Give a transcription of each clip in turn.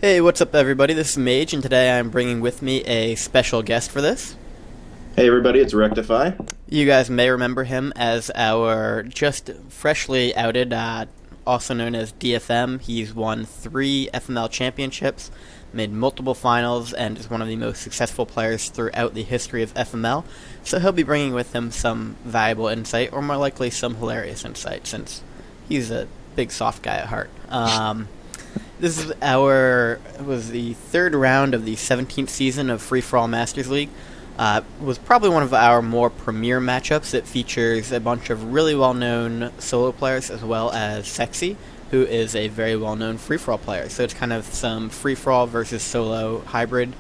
Hey, what's up everybody? This is Mage, and today I'm bringing with me a special guest for this. Hey everybody, it's Wrecktify. You guys may remember him as our just freshly outed, also known as DFM. He's won 3 FML championships, made multiple finals, and is one of the most successful players throughout the history of FML. So he'll be bringing with him some valuable insight, or more likely some hilarious insight, since he's a big soft guy at heart. This is the third round of the 17th season of FFA Masters League. Was probably one of our more premier matchups. It features a bunch of really well-known solo players as well as Seksi, who is a very well-known free-for-all player. So it's kind of some free-for-all versus solo hybrid.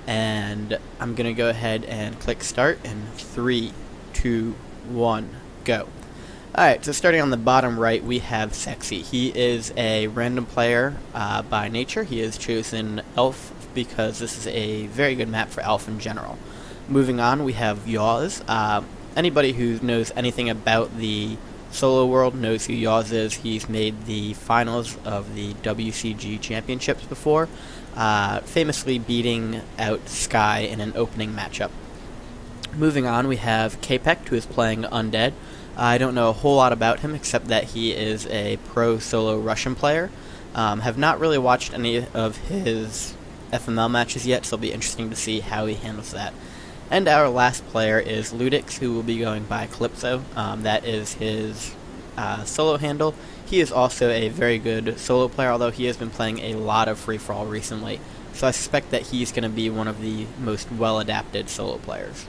And I'm going to go ahead and click start in 3, 2, 1, go. Alright, so starting on the bottom right, we have Seksi. He is a random player by nature. He has chosen Elf because this is a very good map for Elf in general. Moving on, we have Yaws. Anybody who knows anything about the solo world knows who Yaws is. He's made the finals of the WCG championships before, famously beating out Sky in an opening matchup. Moving on, we have Kpect, who is playing Undead. I don't know a whole lot about him except that he is a pro solo Russian player. Have not really watched any of his FML matches yet, so it'll be interesting to see how he handles that. And our last player is Ludix, who will be going by Calypso. That is his solo handle. He is also a very good solo player, although he has been playing a lot of free-for-all recently. So I suspect that he's going to be one of the most well-adapted solo players.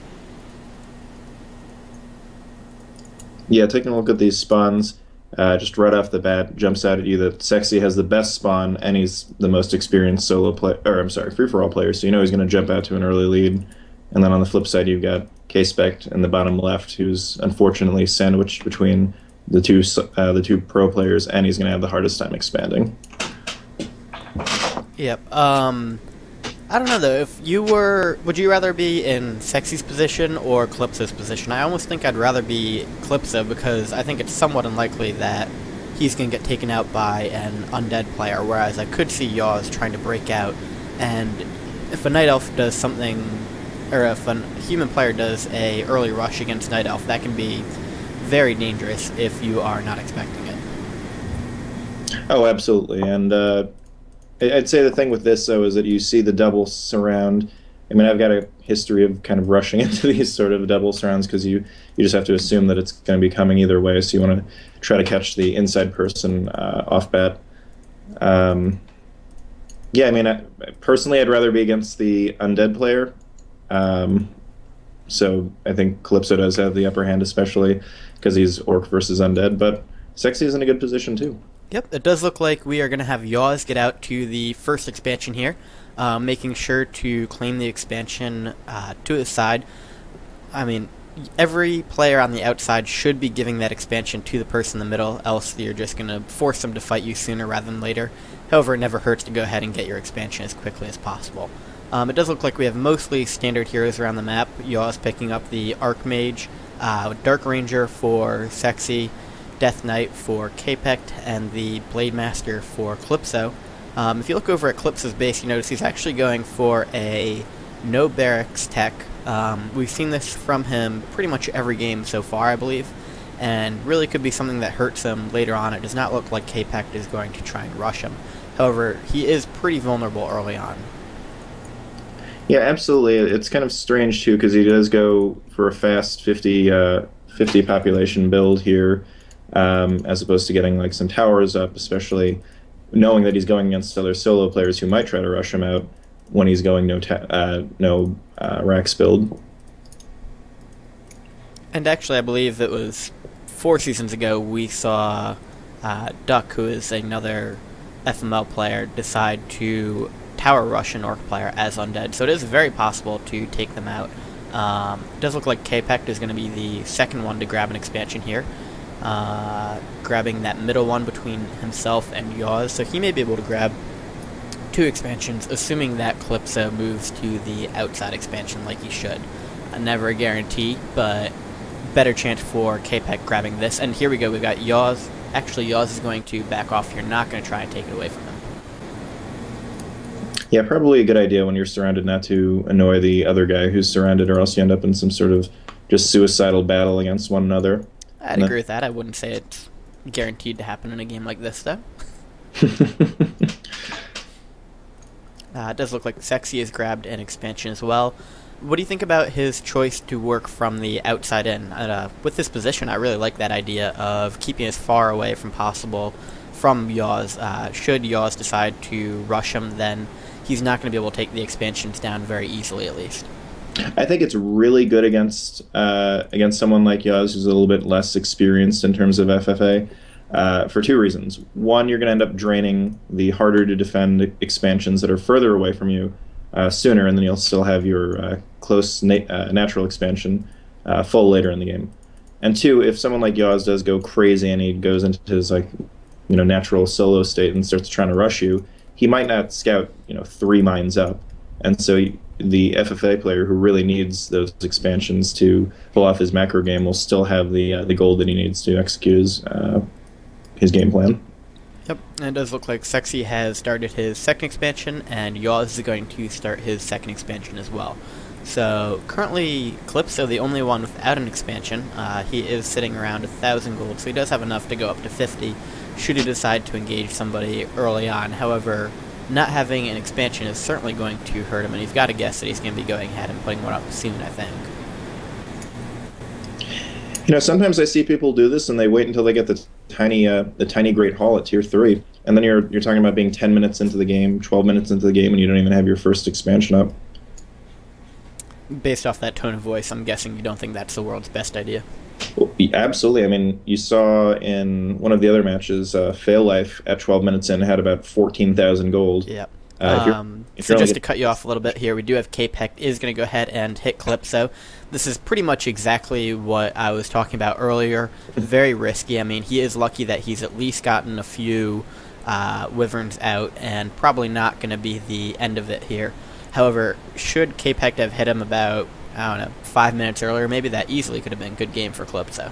Yeah, taking a look at these spawns, just right off the bat, jumps out at you that Seksi has the best spawn and he's the most experienced free-for-all player, so you know he's going to jump out to an early lead. And then on the flip side, you've got Kpect in the bottom left, who's unfortunately sandwiched between the two pro players, and he's going to have the hardest time expanding. Yep. I don't know though. Would you rather be in Seksi's position or Calypso's position? I almost think I'd rather be Calypso because I think it's somewhat unlikely that he's going to get taken out by an undead player, whereas I could see Yaws trying to break out, and if a Night Elf does something, or if a human player does a early rush against Night Elf, that can be very dangerous if you are not expecting it. Oh, absolutely. And I'd say the thing with this, though, is that you see the double surround. I mean, I've got a history of kind of rushing into these sort of double surrounds because you just have to assume that it's going to be coming either way, so you want to try to catch the inside person off bat. Yeah, I mean, personally, I'd rather be against the undead player. So I think Calypso does have the upper hand, especially because he's orc versus undead, but Seksi is in a good position too. Yep, it does look like we are going to have Yaws get out to the first expansion here, making sure to claim the expansion to his side. I mean, every player on the outside should be giving that expansion to the person in the middle, else you're just going to force them to fight you sooner rather than later. However, it never hurts to go ahead and get your expansion as quickly as possible. It does look like we have mostly standard heroes around the map. Yaws picking up the Archmage, Dark Ranger for Seksi, Death Knight for Kpect, and the Blade Master for Calypso. If you look over at Calypso's base, you notice he's actually going for a no barracks tech. We've seen this from him pretty much every game so far, I believe, and really could be something that hurts him later on. It does not look like Kpect is going to try and rush him. However, he is pretty vulnerable early on. Yeah, absolutely. It's kind of strange, too, because he does go for a fast 50 population build here, as opposed to getting like some towers up, especially knowing that he's going against other solo players who might try to rush him out when he's going no Rax build. And actually, I believe it was 4 seasons ago we saw Duck, who is another FML player, decide to tower rush an orc player as undead, so it is very possible to take them out. It does look like Kpect is going to be the second one to grab an expansion here, grabbing that middle one between himself and Yaws, so he may be able to grab 2 expansions, assuming that Calypso moves to the outside expansion like he should. Never a guarantee, but better chance for Kpect grabbing this. And here we go, we've got Yaws. Actually, Yaws is going to back off here, not going to try and take it away from him. Yeah, probably a good idea when you're surrounded not to annoy the other guy who's surrounded, or else you end up in some sort of just suicidal battle against one another. I'd And agree with that. I wouldn't say it's guaranteed to happen in a game like this, though. then It does look like Seksi has grabbed an expansion as well. What do you think about his choice to work from the outside in? With this position, I really like that idea of keeping as far away from possible from Yaws. Should Yaws decide to rush him, then he's not going to be able to take the expansions down very easily, at least. I think it's really good against someone like Yaws who's a little bit less experienced in terms of FFA. For two reasons. One, you're going to end up draining the harder to defend expansions that are further away from you sooner, and then you'll still have your close natural expansion full later in the game. And two, if someone like Yaws does go crazy and he goes into his natural solo state and starts trying to rush you, he might not scout 3 mines up, and so the FFA player who really needs those expansions to pull off his macro game will still have the gold that he needs to execute his game plan. Yep, and it does look like Seksi has started his second expansion, and Yaws is going to start his second expansion as well. So currently, Calypso, the only one without an expansion, he is sitting around 1,000 gold, so he does have enough to go up to 50 should he decide to engage somebody early on. However, not having an expansion is certainly going to hurt him, and you've got to guess that he's going to be going ahead and putting one up soon, I think. Sometimes I see people do this and they wait until they get the tiny Great Hall at tier 3, and then you're talking about being 10 minutes into the game, 12 minutes into the game, and you don't even have your first expansion up. Based off that tone of voice, I'm guessing you don't think that's the world's best idea. Well, absolutely. I mean, you saw in one of the other matches, Fail Life at 12 minutes in had about 14,000 gold. Yep. If Just to cut you off a little bit here, we do have Kpect is going to go ahead and hit Calypso. This is pretty much exactly what I was talking about earlier. Very risky. I mean, he is lucky that he's at least gotten a few Wyverns out, and probably not going to be the end of it here. However, should Kpect have hit him about, 5 minutes earlier, maybe that easily could have been a good game for Calypso.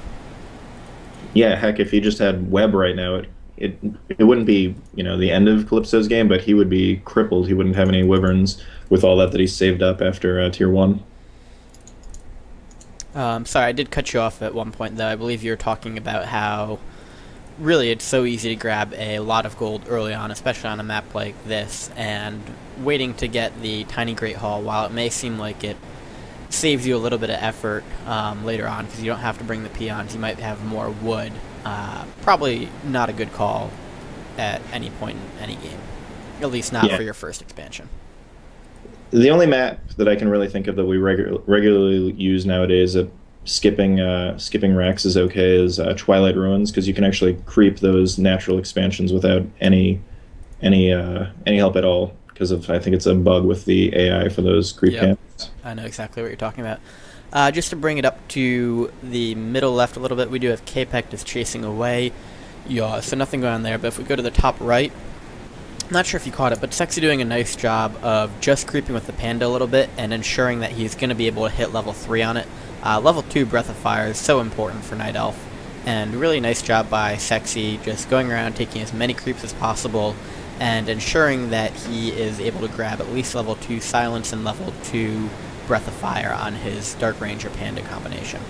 Yeah, heck, if he just had Web right now, it wouldn't be the end of Calypso's game, but he would be crippled. He wouldn't have any Wyverns with all that he saved up after tier 1. Sorry, I did cut you off at one point, though. I believe you were talking about how really it's so easy to grab a lot of gold early on, especially on a map like this, and waiting to get the tiny Great Hall, while it may seem like it saves you a little bit of effort later on because you don't have to bring the peons, you might have more wood. Probably not a good call at any point in any game, at least not for your first expansion. The only map that I can really think of that we regularly use nowadays at skipping racks is okay is Twilight Ruins, because you can actually creep those natural expansions without any help at all, because of, I think it's a bug with the AI for those creep camps. I know exactly what you're talking about. Just to bring it up to the middle left a little bit, we do have Kpect is chasing away Yaws, so nothing going on there. But if we go to the top right, I'm not sure if you caught it, but Seksi doing a nice job of just creeping with the Panda a little bit and ensuring that he's going to be able to hit level 3 on it. Level 2 Breath of Fire is so important for Night Elf, and really nice job by Seksi just going around taking as many creeps as possible and ensuring that he is able to grab at least level 2 Silence and level 2 Breath of Fire on his Dark Ranger Panda combination.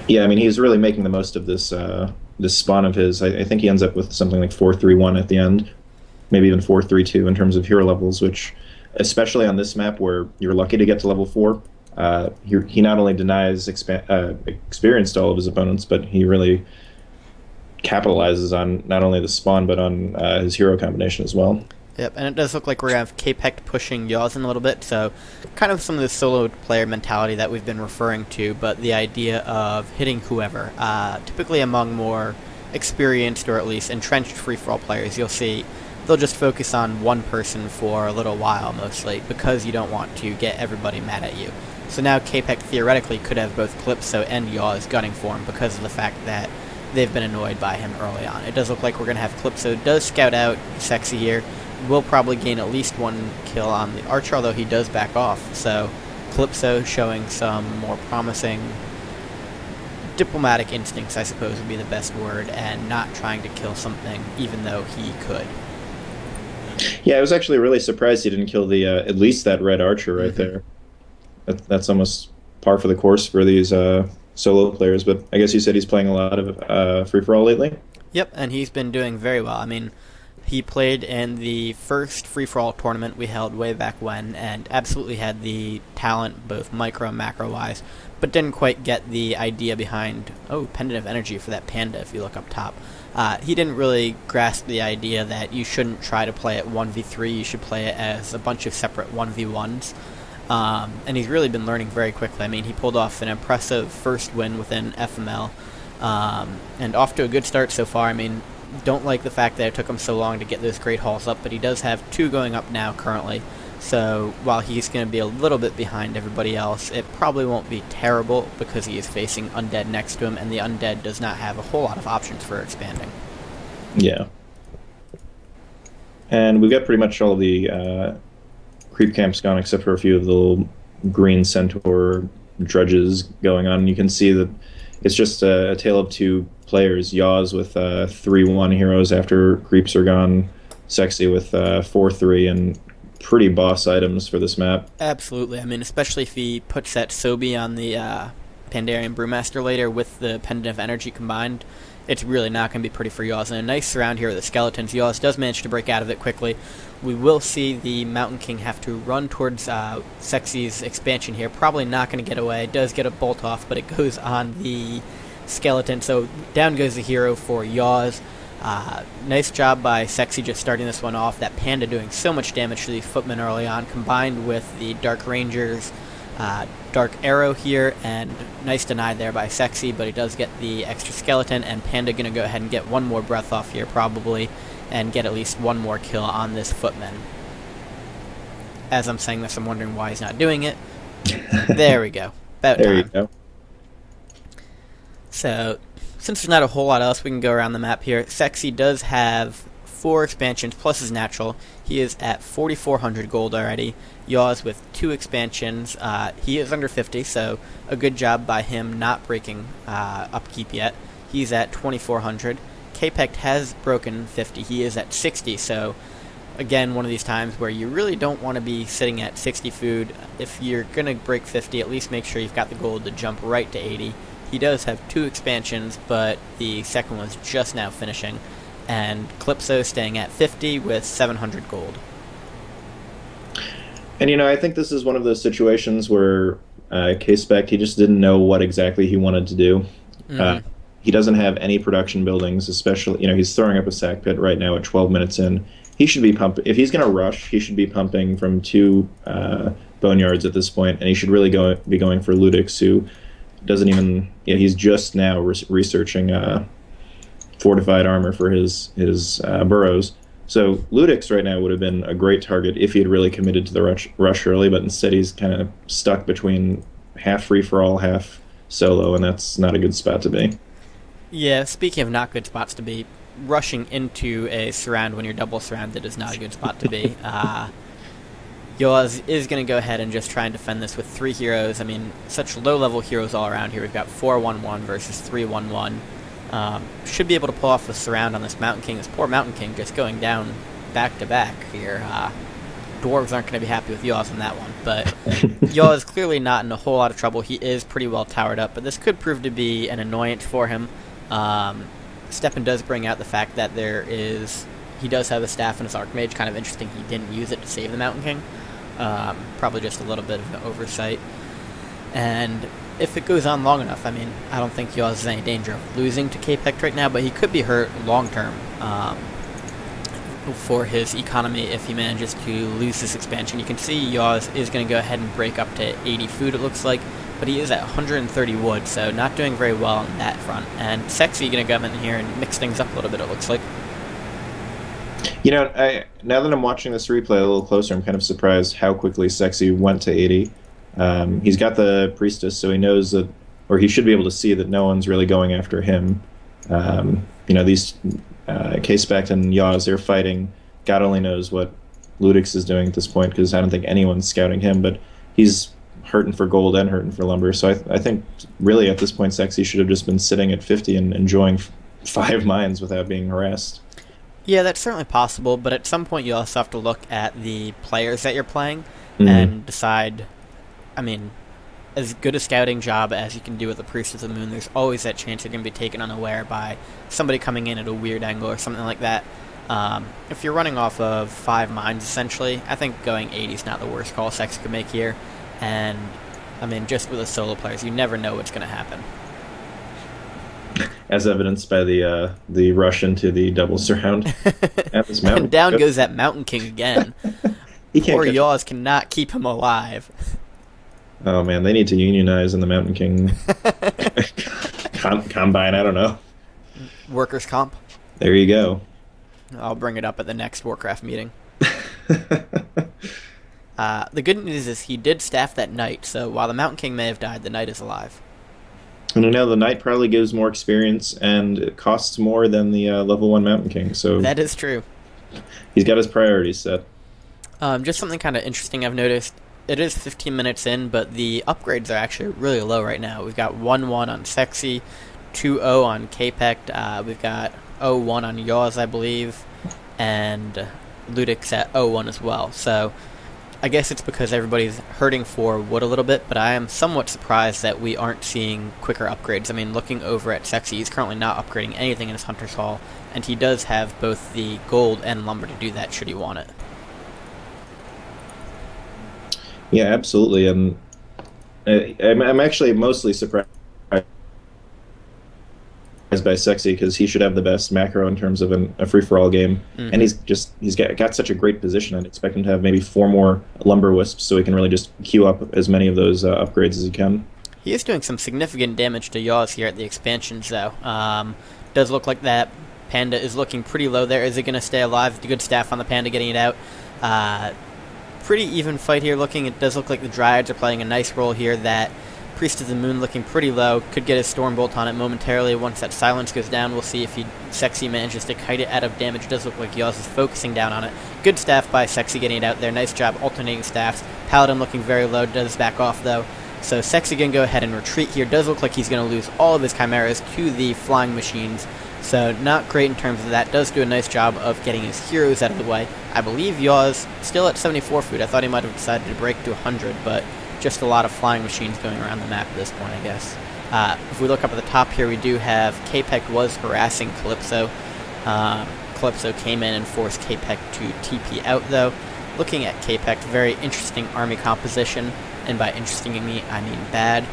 Yeah, I mean, he's really making the most of this this spawn of his. I think he ends up with something like 4-3-1 at the end, maybe even 4-3-2 in terms of hero levels, which, especially on this map where you're lucky to get to level 4, he not only denies experience to all of his opponents, but he really capitalizes on not only the spawn, but on his hero combination as well. Yep, and it does look like we're going to have Kpect pushing Yaws in a little bit, so kind of some of the solo player mentality that we've been referring to, but the idea of hitting whoever. Typically among more experienced or at least entrenched free-for-all players, you'll see they'll just focus on one person for a little while mostly, because you don't want to get everybody mad at you. So now Kpect theoretically could have both Calypso and Yaws gunning for him because of the fact that they've been annoyed by him early on. It does look like we're going to have Calypso does scout out Seksi here. Will probably gain at least one kill on the Archer, although he does back off. So Calypso showing some more promising diplomatic instincts, I suppose, would be the best word, and not trying to kill something even though he could. Yeah, I was actually really surprised he didn't kill the at least that red archer right Mm-hmm. there. That's almost par for the course for these solo players. But I guess you said he's playing a lot of free for all lately. Yep, and he's been doing very well. I mean, he played in the first free-for-all tournament we held way back when, and absolutely had the talent, both micro and macro-wise, but didn't quite get the idea behind, Pendant of Energy for that panda if you look up top. He didn't really grasp the idea that you shouldn't try to play it 1v3, you should play it as a bunch of separate 1v1s. And he's really been learning very quickly. I mean, he pulled off an impressive first win within FML, and off to a good start so far. I mean, don't like the fact that it took him so long to get those great hauls up, but he does have 2 going up now currently. So while he's going to be a little bit behind everybody else, it probably won't be terrible because he is facing Undead next to him, and the Undead does not have a whole lot of options for expanding. Yeah. And we've got pretty much all the creep camps gone except for a few of the little green centaur drudges going on. You can see that it's just a tale of 2 players. Yaws with 3-1 heroes after creeps are gone. Seksi with 4-3 and pretty boss items for this map. Absolutely. I mean, especially if he puts that Sobi on the Pandarian Brewmaster later with the Pendant of Energy combined, it's really not going to be pretty for Yaws. And a nice surround here with the skeletons. Yaws does manage to break out of it quickly. We will see the Mountain King have to run towards Seksi's expansion here. Probably not going to get away. It does get a bolt off, but it goes on the skeleton. So down goes the hero for Yaws. Nice job by Seksi just starting this one off. That panda doing so much damage to the footmen early on, combined with the Dark Ranger's Dark Arrow here, and nice deny there by Seksi, but he does get the extra skeleton, and Panda going to go ahead and get one more breath off here probably, and get at least one more kill on this footman. As I'm saying this, I'm wondering why he's not doing it. There we go. About There time. you go. So, since there's not a whole lot else, we can go around the map here. Seksi does have 4 expansions plus his natural. He is at 4,400 gold already. Yaws with 2 expansions. He is under 50, so a good job by him not breaking upkeep yet. He's at 2,400. Kpect has broken 50. He is at 60, so again, one of these times where you really don't want to be sitting at 60 food. If you're going to break 50, at least make sure you've got the gold to jump right to 80. He does have 2 expansions, but the second one's just now finishing. And Calypso staying at 50 with 700 gold. And I think this is one of those situations where Kpect, he just didn't know what exactly he wanted to do. Mm-hmm. He doesn't have any production buildings, especially, he's throwing up a sack pit right now at 12 minutes in. He should be pumping, if he's going to rush, he should be pumping from 2 boneyards at this point, and he should really be going for Ludix, who doesn't even, he's just now researching fortified armor for his burrows. So Ludix right now would have been a great target if he had really committed to the rush early, but instead he's kind of stuck between half free-for-all, half solo, and that's not a good spot to be. Yeah, speaking of not good spots to be, rushing into a surround when you're double surrounded is not a good spot to be. Yaws is going to go ahead and just try and defend this with 3 heroes. I mean, such low-level heroes all around here. We've got 4-1-1 versus 3-1-1. Should be able to pull off the surround on this Mountain King. This poor Mountain King just going down back-to-back here. Dwarves aren't going to be happy with Yaws on that one, but Yaws is clearly not in a whole lot of trouble. He is pretty well towered up, but this could prove to be an annoyance for him. Steppen does bring out the fact that he does have a staff in his Archmage. Kind of interesting he didn't use it to save the Mountain King. Probably just a little bit of an oversight. And if it goes on long enough, I mean, I don't think Yaws is in any danger of losing to Kpect right now, but he could be hurt long-term for his economy if he manages to lose this expansion. You can see Yaws is going to go ahead and break up to 80 food, it looks like, but he is at 130 wood, so not doing very well on that front. And Seksi going to come in here and mix things up a little bit, it looks like. Now that I'm watching this replay a little closer, I'm kind of surprised how quickly Seksi went to 80. He's got the Priestess, so he knows that, or he should be able to see that no one's really going after him. These Kpect and Yaws, they're fighting. God only knows what Ludix is doing at this point, because I don't think anyone's scouting him, but he's hurting for gold and hurting for lumber. So I think really at this point, Seksi should have just been sitting at 50 and enjoying 5 mines without being harassed. Yeah, that's certainly possible, but at some point you also have to look at the players that you're playing and decide, I mean, as good a scouting job as you can do with the Priest of the Moon, there's always that chance you're going to be taken unaware by somebody coming in at a weird angle or something like that. If you're running off of 5 mines, essentially, I think going 80 is not the worst call Seksi could make here. And, I mean, just with the solo players, you never know what's going to happen. As evidenced by the rush into the double surround. And down goes that Mountain King again. Poor Yaws cannot keep him alive. Oh man, they need to unionize in the Mountain King combine. I don't know. Workers' comp. There you go. I'll bring it up at the next Warcraft meeting. The good news is he did staff that knight, so while the Mountain King may have died, the knight is alive. And you know, the knight probably gives more experience and it costs more than the level 1 Mountain King. So that is true. He's got his priorities set. Just something kind of interesting I've noticed. It is 15 minutes in, but the upgrades are actually really low right now. We've got 1-1 on Seksi, 2-0 on Kpect. We've got 0-1 on Yaws, I believe, and Ludix at 0-1 as well. So I guess it's because everybody's hurting for wood a little bit, but I am somewhat surprised that we aren't seeing quicker upgrades. I mean, looking over at Seksi, he's currently not upgrading anything in his Hunter's Hall, and he does have both the gold and lumber to do that should he want it. Yeah, absolutely. And I'm actually mostly surprised by Seksi because he should have the best macro in terms of a free-for-all game. And he's got such a great position. I'd expect him to have maybe 4 more lumber wisps so he can really just queue up as many of those upgrades as he can. He is doing some significant damage to Yaws here at the expansions, though. Does look like that Panda is looking pretty low there. Is it going to stay alive? The good staff on the Panda getting it out. Pretty even fight here looking. It does look like the Dryads are playing a nice role here. That Priest of the Moon looking pretty low. Could get his Stormbolt on it momentarily. Once that silence goes down, we'll see if Seksi manages to kite it out of damage. It does look like Yaws is focusing down on it. Good staff by Seksi getting it out there. Nice job alternating staffs. Paladin looking very low. Does back off though. So Seksi can go ahead and retreat here. Does look like he's going to lose all of his Chimeras to the flying machines. So not great in terms of that. Does do a nice job of getting his heroes out of the way. I believe Yaws still at 74 food. I thought he might have decided to break to 100, but just a lot of flying machines going around the map at this point, I guess. If we look up at the top here, we do have Kpect was harassing Calypso. Calypso came in and forced Kpect to TP out, though. Looking at Kpect, very interesting army composition, and by interesting I mean bad.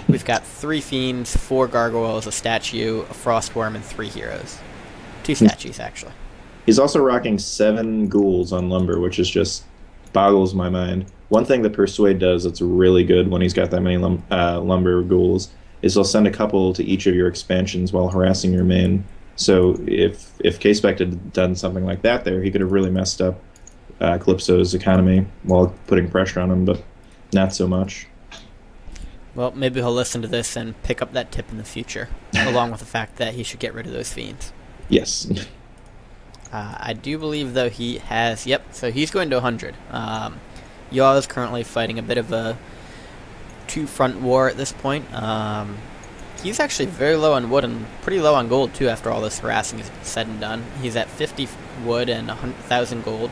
We've got 3 Fiends, 4 Gargoyles, a statue, a Frostworm, and 3 heroes. 2 statues, actually. He's also rocking 7 ghouls on lumber, which is just boggles my mind. One thing that Persuade does that's really good when he's got that many lumber ghouls is he'll send a couple to each of your expansions while harassing your main. So if Kpect had done something like that there, he could have really messed up Calypso's economy while putting pressure on him, but not so much. Well, maybe he'll listen to this and pick up that tip in the future, along with the fact that he should get rid of those Fiends. Yes. I do believe, though, he has... Yep, so he's going to 100. Yaws is currently fighting a bit of a 2-front war at this point. He's actually very low on wood and pretty low on gold, too, after all this harassing is said and done. He's at 50 wood and 100,000 gold.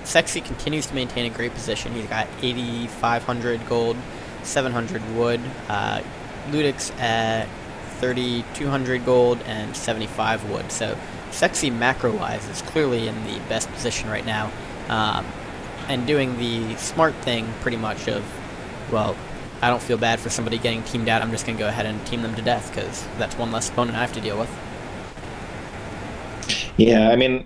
Seksi continues to maintain a great position. He's got 8,500 gold, 700 wood. Ludix at 3,200 gold and 75 wood. So Seksi macro-wise is clearly in the best position right now. And doing the smart thing pretty much of, well, I don't feel bad for somebody getting teamed out. I'm just going to go ahead and team them to death because that's one less opponent I have to deal with. Yeah, I mean,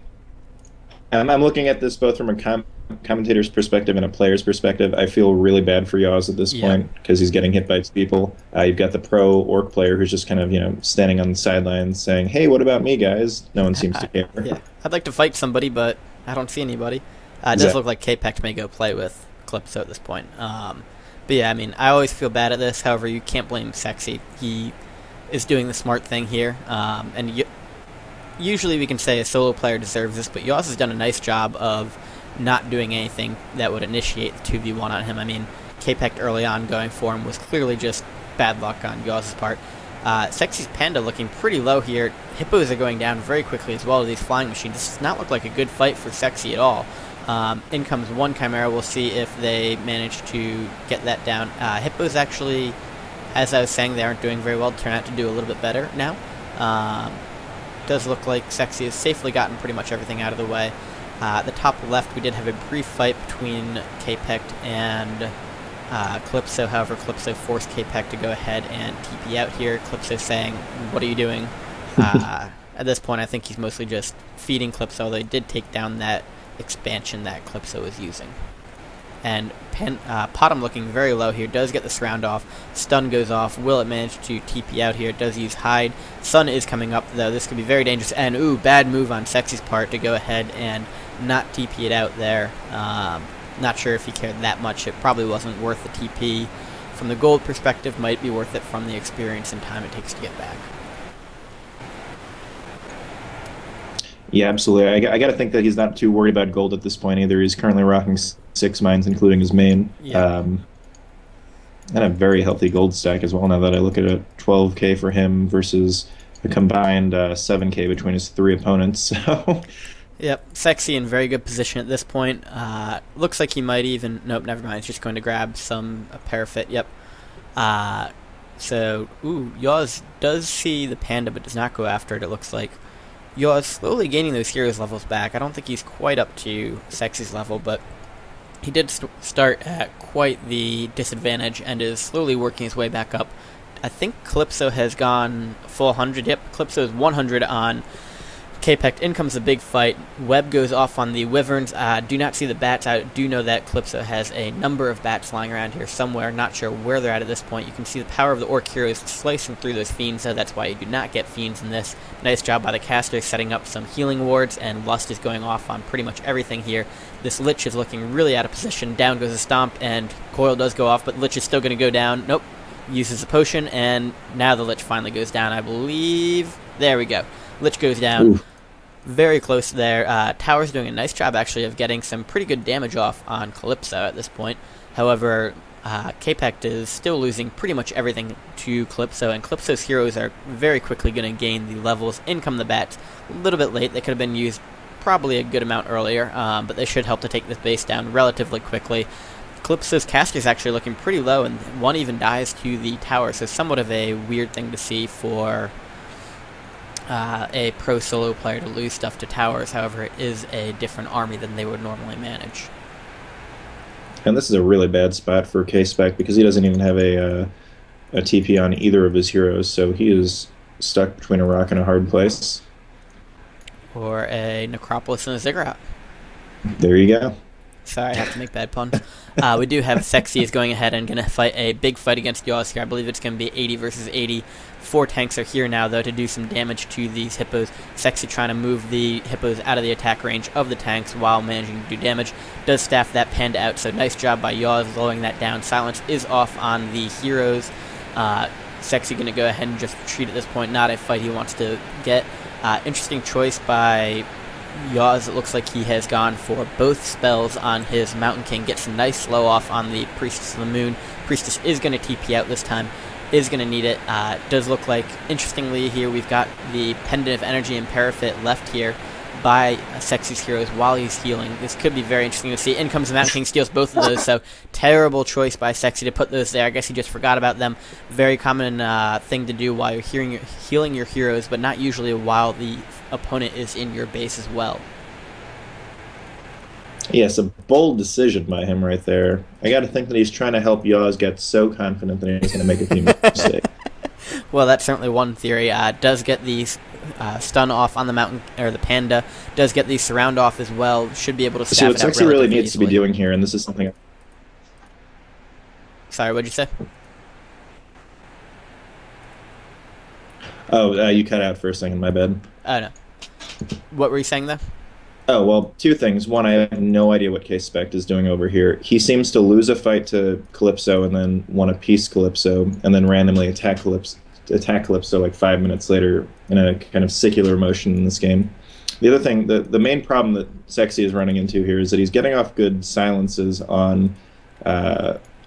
I'm looking at this both from a commentator's perspective and a player's perspective. I feel really bad for Yaws at this point because he's getting hit by people. You've got the pro orc player who's just kind of, standing on the sidelines saying, hey, what about me, guys? No one seems to care. Yeah, I'd like to fight somebody, but I don't see anybody. It does look like Kpect may go play with Calypso at this point. But yeah, I mean, I always feel bad at this. However, you can't blame Seksi. He is doing the smart thing here. And usually we can say a solo player deserves this, but Yaws has done a nice job of not doing anything that would initiate the 2v1 on him. I mean, Kpect early on going for him was clearly just bad luck on Yaws' part. Seksi's Panda looking pretty low here. Hippos are going down very quickly as well to these flying machines. This does not look like a good fight for Seksi at all. In comes one Chimera. We'll see if they manage to get that down. Hippos actually, as I was saying, they aren't doing very well. Turn out to do a little bit better now. Does look like Seksi has safely gotten pretty much everything out of the way. At the top left, we did have a brief fight between Kpect and Calypso. However, Calypso forced Kpect to go ahead and TP out here. Calypso saying, "What are you doing?" At this point, I think he's mostly just feeding Calypso, although he did take down that expansion that Calypso was using. And Potom looking very low here, does get the surround off. Stun goes off. Will it manage to TP out here? Does use hide. Sun is coming up, though. This could be very dangerous. And, ooh, bad move on Seksi's part to go ahead and not TP it out there. Not sure if he cared that much. It probably wasn't worth the TP. From the gold perspective, might be worth it from the experience and time it takes to get back. Yeah, absolutely. I got to think that he's not too worried about gold at this point either. He's currently rocking 6 mines, including his main. Yeah. And a very healthy gold stack as well, now that I look at it. 12k for him versus a combined 7k between his 3 opponents. So... Yep, Seksi in very good position at this point. Looks like he might even... Nope, never mind. He's just going to grab some parafit. Yep. So, Yaws does see the Panda, but does not go after it, it looks like. Yaws slowly gaining those heroes levels back. I don't think he's quite up to Seksi's level, but he did start at quite the disadvantage and is slowly working his way back up. I think Calypso has gone full 100. Yep, Calypso is 100 on Kpect. In comes a big fight. Web goes off on the Wyverns. Do not see the bats. I do know that Calypso has a number of bats flying around here somewhere. Not sure where they're at this point. You can see the power of the Orc heroes slicing through those fiends, so that's why you do not get fiends in this. Nice job by the caster setting up some healing wards, and Lust is going off on pretty much everything here. This Lich is looking really out of position. Down goes a Stomp, and Coil does go off, but Lich is still going to go down. Nope. Uses a potion, and now the Lich finally goes down, I believe. There we go. Lich goes down. Ooh. Very close there. Tower's doing a nice job, actually, of getting some pretty good damage off on Calypso at this point. However, Kpect is still losing pretty much everything to Calypso, and Calypso's heroes are very quickly going to gain the levels. In come the bats. A little bit late. They could have been used probably a good amount earlier, but they should help to take this base down relatively quickly. Calypso's caster is actually looking pretty low, and one even dies to the tower, so somewhat of a weird thing to see for a pro solo player to lose stuff to towers. However, it is a different army than they would normally manage. And this is a really bad spot for Kpect because he doesn't even have a TP on either of his heroes, so he is stuck between a rock and a hard place. Or a Necropolis and a Ziggurat. There you go. Sorry, I have to make bad puns. We do have Seksi is going ahead and going to fight a big fight against Yaws here. I believe it's going to be 80 versus 80. 4 tanks are here now, though, to do some damage to these Hippos. Seksi trying to move the Hippos out of the attack range of the tanks while managing to do damage. Does staff that Panda out, so nice job by Yaws slowing that down. Silence is off on the heroes. Seksi going to go ahead and just retreat at this point. Not a fight he wants to get. Interesting choice by Yaws. It looks like he has gone for both spells on his Mountain King. Gets a nice slow off on the Priestess of the Moon. Priestess is going to TP out this time. Is going to need it. Does look like, interestingly here, we've got the Pendant of Energy and Parafit left here by Seksi's heroes while he's healing. This could be very interesting to see. In comes the Mountain King, steals both of those, so terrible choice by Seksi to put those there. I guess he just forgot about them. Very common thing to do while you're healing your heroes, but not usually while the opponent is in your base as well. Yes, a bold decision by him right there. I got to think that he's trying to help Yaws get so confident that he's going to make a few mistakes. Well, that's certainly one theory. Does get these stun off on the mountain or the Panda. Does get these surround off as well. Should be able to staff it out. So what Seksi really needs to be doing here, and this is something. Sorry, what'd you say? Oh, you cut out for a second. My bad. Oh no. What were you saying there? Oh, well, 2 things. One, I have no idea what Kpect is doing over here. He seems to lose a fight to Calypso and then want to piece Calypso and then randomly attack Calypso like 5 minutes later in a kind of secular motion in this game. The other thing, the main problem that Seksi is running into here is that he's getting off good silences on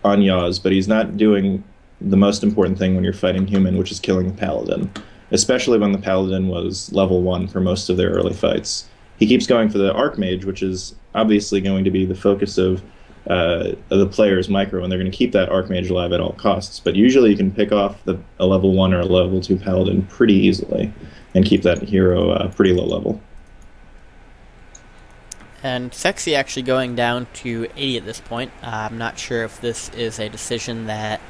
Yaws, but he's not doing the most important thing when you're fighting human, which is killing the paladin. Especially when the paladin was level 1 for most of their early fights. He keeps going for the archmage, which is obviously going to be the focus of the player's micro, and they're going to keep that archmage alive at all costs. But usually you can pick off a level 1 or a level 2 paladin pretty easily and keep that hero pretty low level. And Seksi actually going down to 80 at this point. I'm not sure if this is a decision that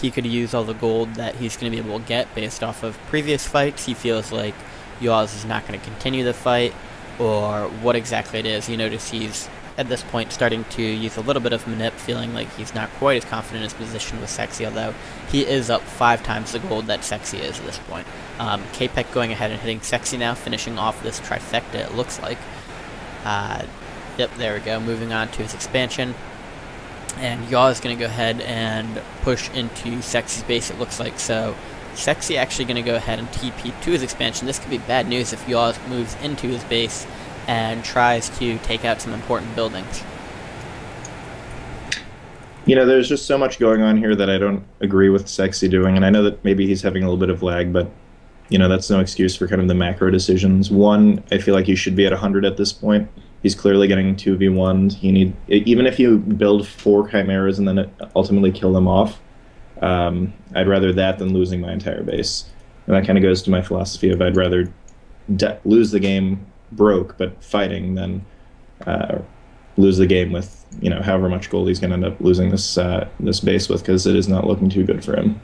he could use all the gold that he's going to be able to get based off of previous fights. He feels like Yaws is not going to continue the fight, or what exactly it is. You notice he's, at this point, starting to use a little bit of manip, feeling like he's not quite as confident in his position with Seksi, although he is up 5 times the gold that Seksi is at this point. Kpect going ahead and hitting Seksi now, finishing off this trifecta, it looks like. Yep, there we go. Moving on to his expansion. And Yaws is going to go ahead and push into Seksi's base, it looks like. So Seksi actually going to go ahead and TP to his expansion. This could be bad news if Yaws moves into his base and tries to take out some important buildings. There's just so much going on here that I don't agree with Seksi doing, and I know that maybe he's having a little bit of lag, but that's no excuse for kind of the macro decisions. One, I feel like he should be at 100 at this point. He's clearly getting 2v1'd. Even if you build 4 chimeras and then ultimately kill them off, I'd rather that than losing my entire base. And that kind of goes to my philosophy of I'd rather lose the game broke but fighting than lose the game with however much gold he's going to end up losing this base with, because it is not looking too good for him.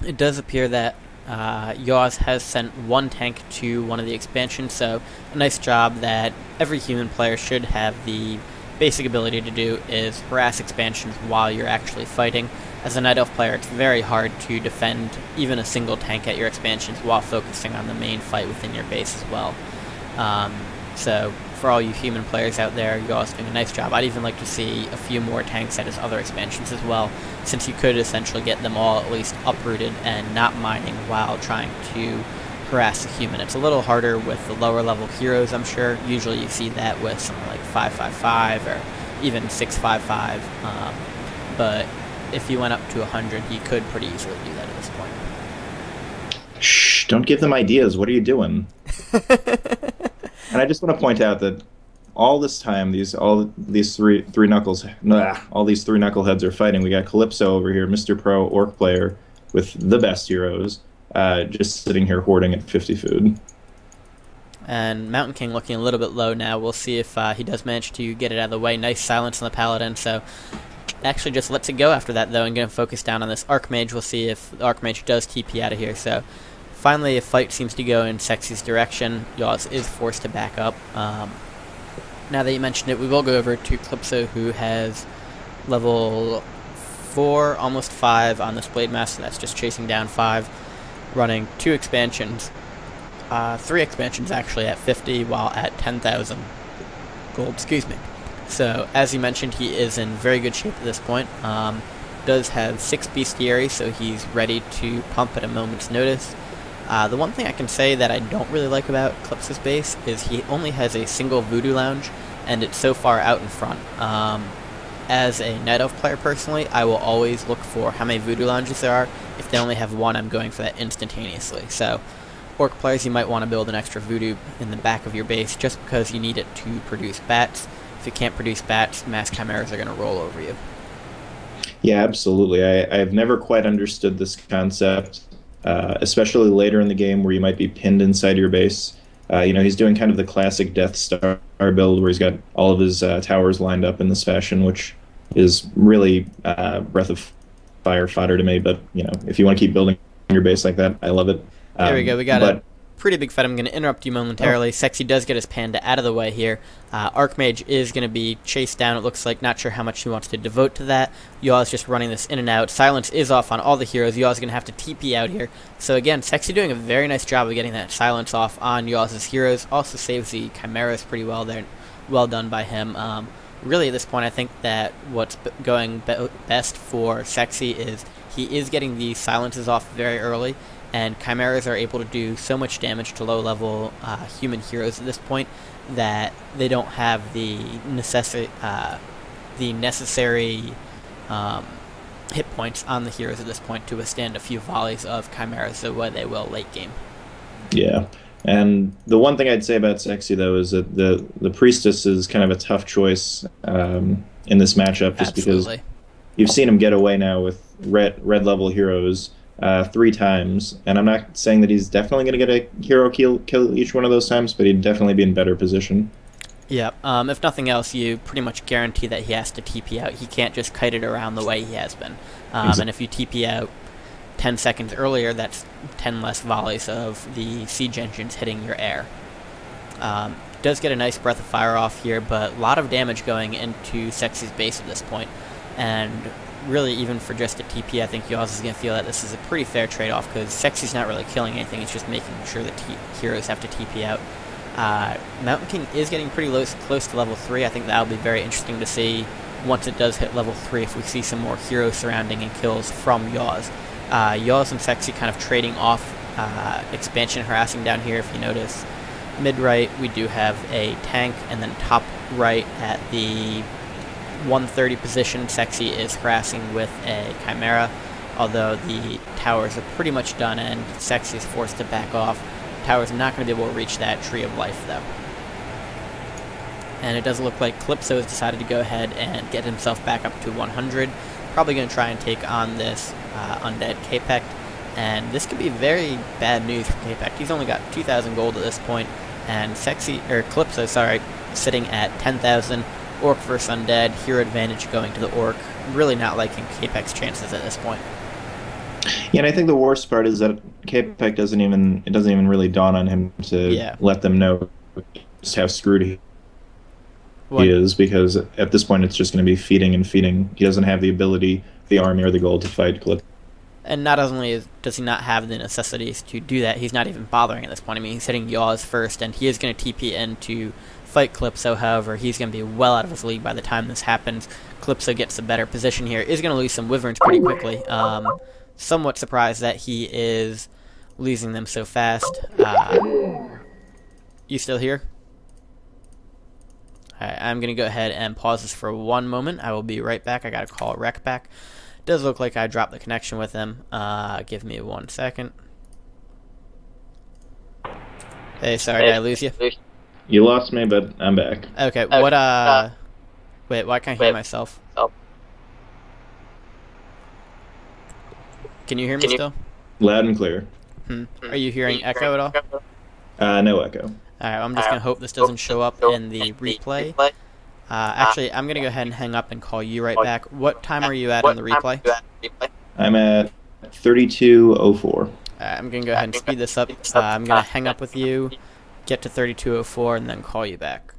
It does appear that Yaws has sent 1 tank to one of the expansions, so a nice job that every human player should have the basic ability to do is harass expansions while you're actually fighting. As a Night Elf player, it's very hard to defend even a single tank at your expansions while focusing on the main fight within your base as well. So for all you human players out there, Yaws doing a nice job. I'd even like to see a few more tanks at his other expansions as well, since you could essentially get them all at least uprooted and not mining while trying to harass a human. It's a little harder with the lower level heroes, I'm sure. Usually you see that with something like 555 or even 655, but if he went up to 100, he could pretty easily do that at this point. Shh, don't give them ideas. What are you doing? And I just want to point out that all this time, all these three knuckleheads are fighting. We got Calypso over here, Mr. Pro Orc player with the best heroes, just sitting here hoarding at 50 food. And Mountain King looking a little bit low now. We'll see if he does manage to get it out of the way. Nice silence on the Paladin, so actually just lets it go after that, though, and going to focus down on this Archmage. We'll see if the Archmage does TP out of here. So finally, a fight seems to go in Seksi's direction. Yaws is forced to back up. Now that you mentioned it, we will go over to Calypso, who has level 4, almost 5 on this Blade Master. That's just chasing down 5, running 2 expansions. 3 expansions, actually, at 50, while at 10,000 gold, So, as you mentioned, he is in very good shape at this point. Does have 6 bestiaries, so he's ready to pump at a moment's notice. The one thing I can say that I don't really like about Calypso's base is he only has a single Voodoo Lounge, and it's so far out in front. As a Night Elf player personally, I will always look for how many Voodoo Lounges there are. If they only have 1, I'm going for that instantaneously. So, Orc players, you might want to build an extra Voodoo in the back of your base just because you need it to produce bats. If you can't produce bats, mass chimeras are going to roll over you. Yeah, absolutely. I've never quite understood this concept, especially later in the game where you might be pinned inside your base. He's doing kind of the classic Death Star build where he's got all of his towers lined up in this fashion, which is really Breath of Fire fodder to me. But, if you want to keep building your base like that, I love it. There we go. We got a pretty big fight. I'm going to interrupt you momentarily. Seksi does get his panda out of the way here. Archmage is going to be chased down, it looks like. Not sure how much he wants to devote to that. Yaws just running this in and out. Silence is off on all the heroes. Yaws is going to have to TP out here. So again, Seksi doing a very nice job of getting that silence off on Yaws' heroes. Also saves the chimeras pretty well there. Well done by him. Really, at this point, I think that what's going best for Seksi is he is getting the silences off very early, and chimeras are able to do so much damage to low-level human heroes at this point that they don't have the necessary hit points on the heroes at this point to withstand a few volleys of chimeras the way they will late game. Yeah. And the one thing I'd say about Seksi, though, is that the Priestess is kind of a tough choice in this matchup, just Absolutely. because you've seen him get away now with red level heroes 3 times, and I'm not saying that he's definitely going to get a hero kill each one of those times, but he'd definitely be in better position. Yeah, if nothing else, you pretty much guarantee that he has to TP out. He can't just kite it around the way he has been. And if you TP out 10 seconds earlier, that's 10 less volleys of the siege engines hitting your air. Does get a nice breath of fire off here, but a lot of damage going into Seksi's base at this point. And really, even for just a TP, I think Yaws is going to feel that this is a pretty fair trade-off, because Seksi's not really killing anything, it's just making sure that heroes have to TP out. Mountain King is getting pretty close to level 3. I think that'll be very interesting to see once it does hit level 3, if we see some more hero surrounding and kills from Yaws. Yaws and Seksi kind of trading off expansion harassing down here, if you notice. Mid-right, we do have a tank, and then top right at the 130 position, Seksi is harassing with a Chimera, although the towers are pretty much done and Seksi is forced to back off. Tower's not going to be able to reach that Tree of Life, though. And it does look like Calypso has decided to go ahead and get himself back up to 100. Probably going to try and take on this undead Kpect, and this could be very bad news for Kpect. He's only got 2,000 gold at this point, and Calypso, sitting at 10,000. Orc versus undead, hero advantage going to the Orc. Really not liking Kpect's chances at this point. Yeah, and I think the worst part is that Kpect doesn't even really dawn on him to let them know just how screwed he is, because at this point it's just going to be feeding and feeding. He doesn't have the ability, the army, or the gold to fight Calypso. And not only does he not have the necessities to do that, he's not even bothering at this point. I mean, he's hitting Yaws first, and he is going to TP in to fight Calypso. However, he's going to be well out of his league by the time this happens. Calypso gets a better position here. Is going to lose some Wyverns pretty quickly. Somewhat surprised that he is losing them so fast. You still here? Alright, I'm going to go ahead and pause this for one moment. I will be right back. I got to call Wreck back. Does look like I dropped the connection with him. Give me 1 second. Hey, sorry, did I lose you? You lost me, but I'm back. Okay, wait, why can't I hear myself? Can you hear me still? Loud and clear. Are you hearing echo at all? No echo. Alright, I'm just going to hope this doesn't show up in the replay. Actually, I'm going to go ahead and hang up and call you right back. What time are you at on the replay? I'm at 32:04. I'm going to go ahead and speed this up. I'm going to hang up with you, get to 32:04, and then call you back.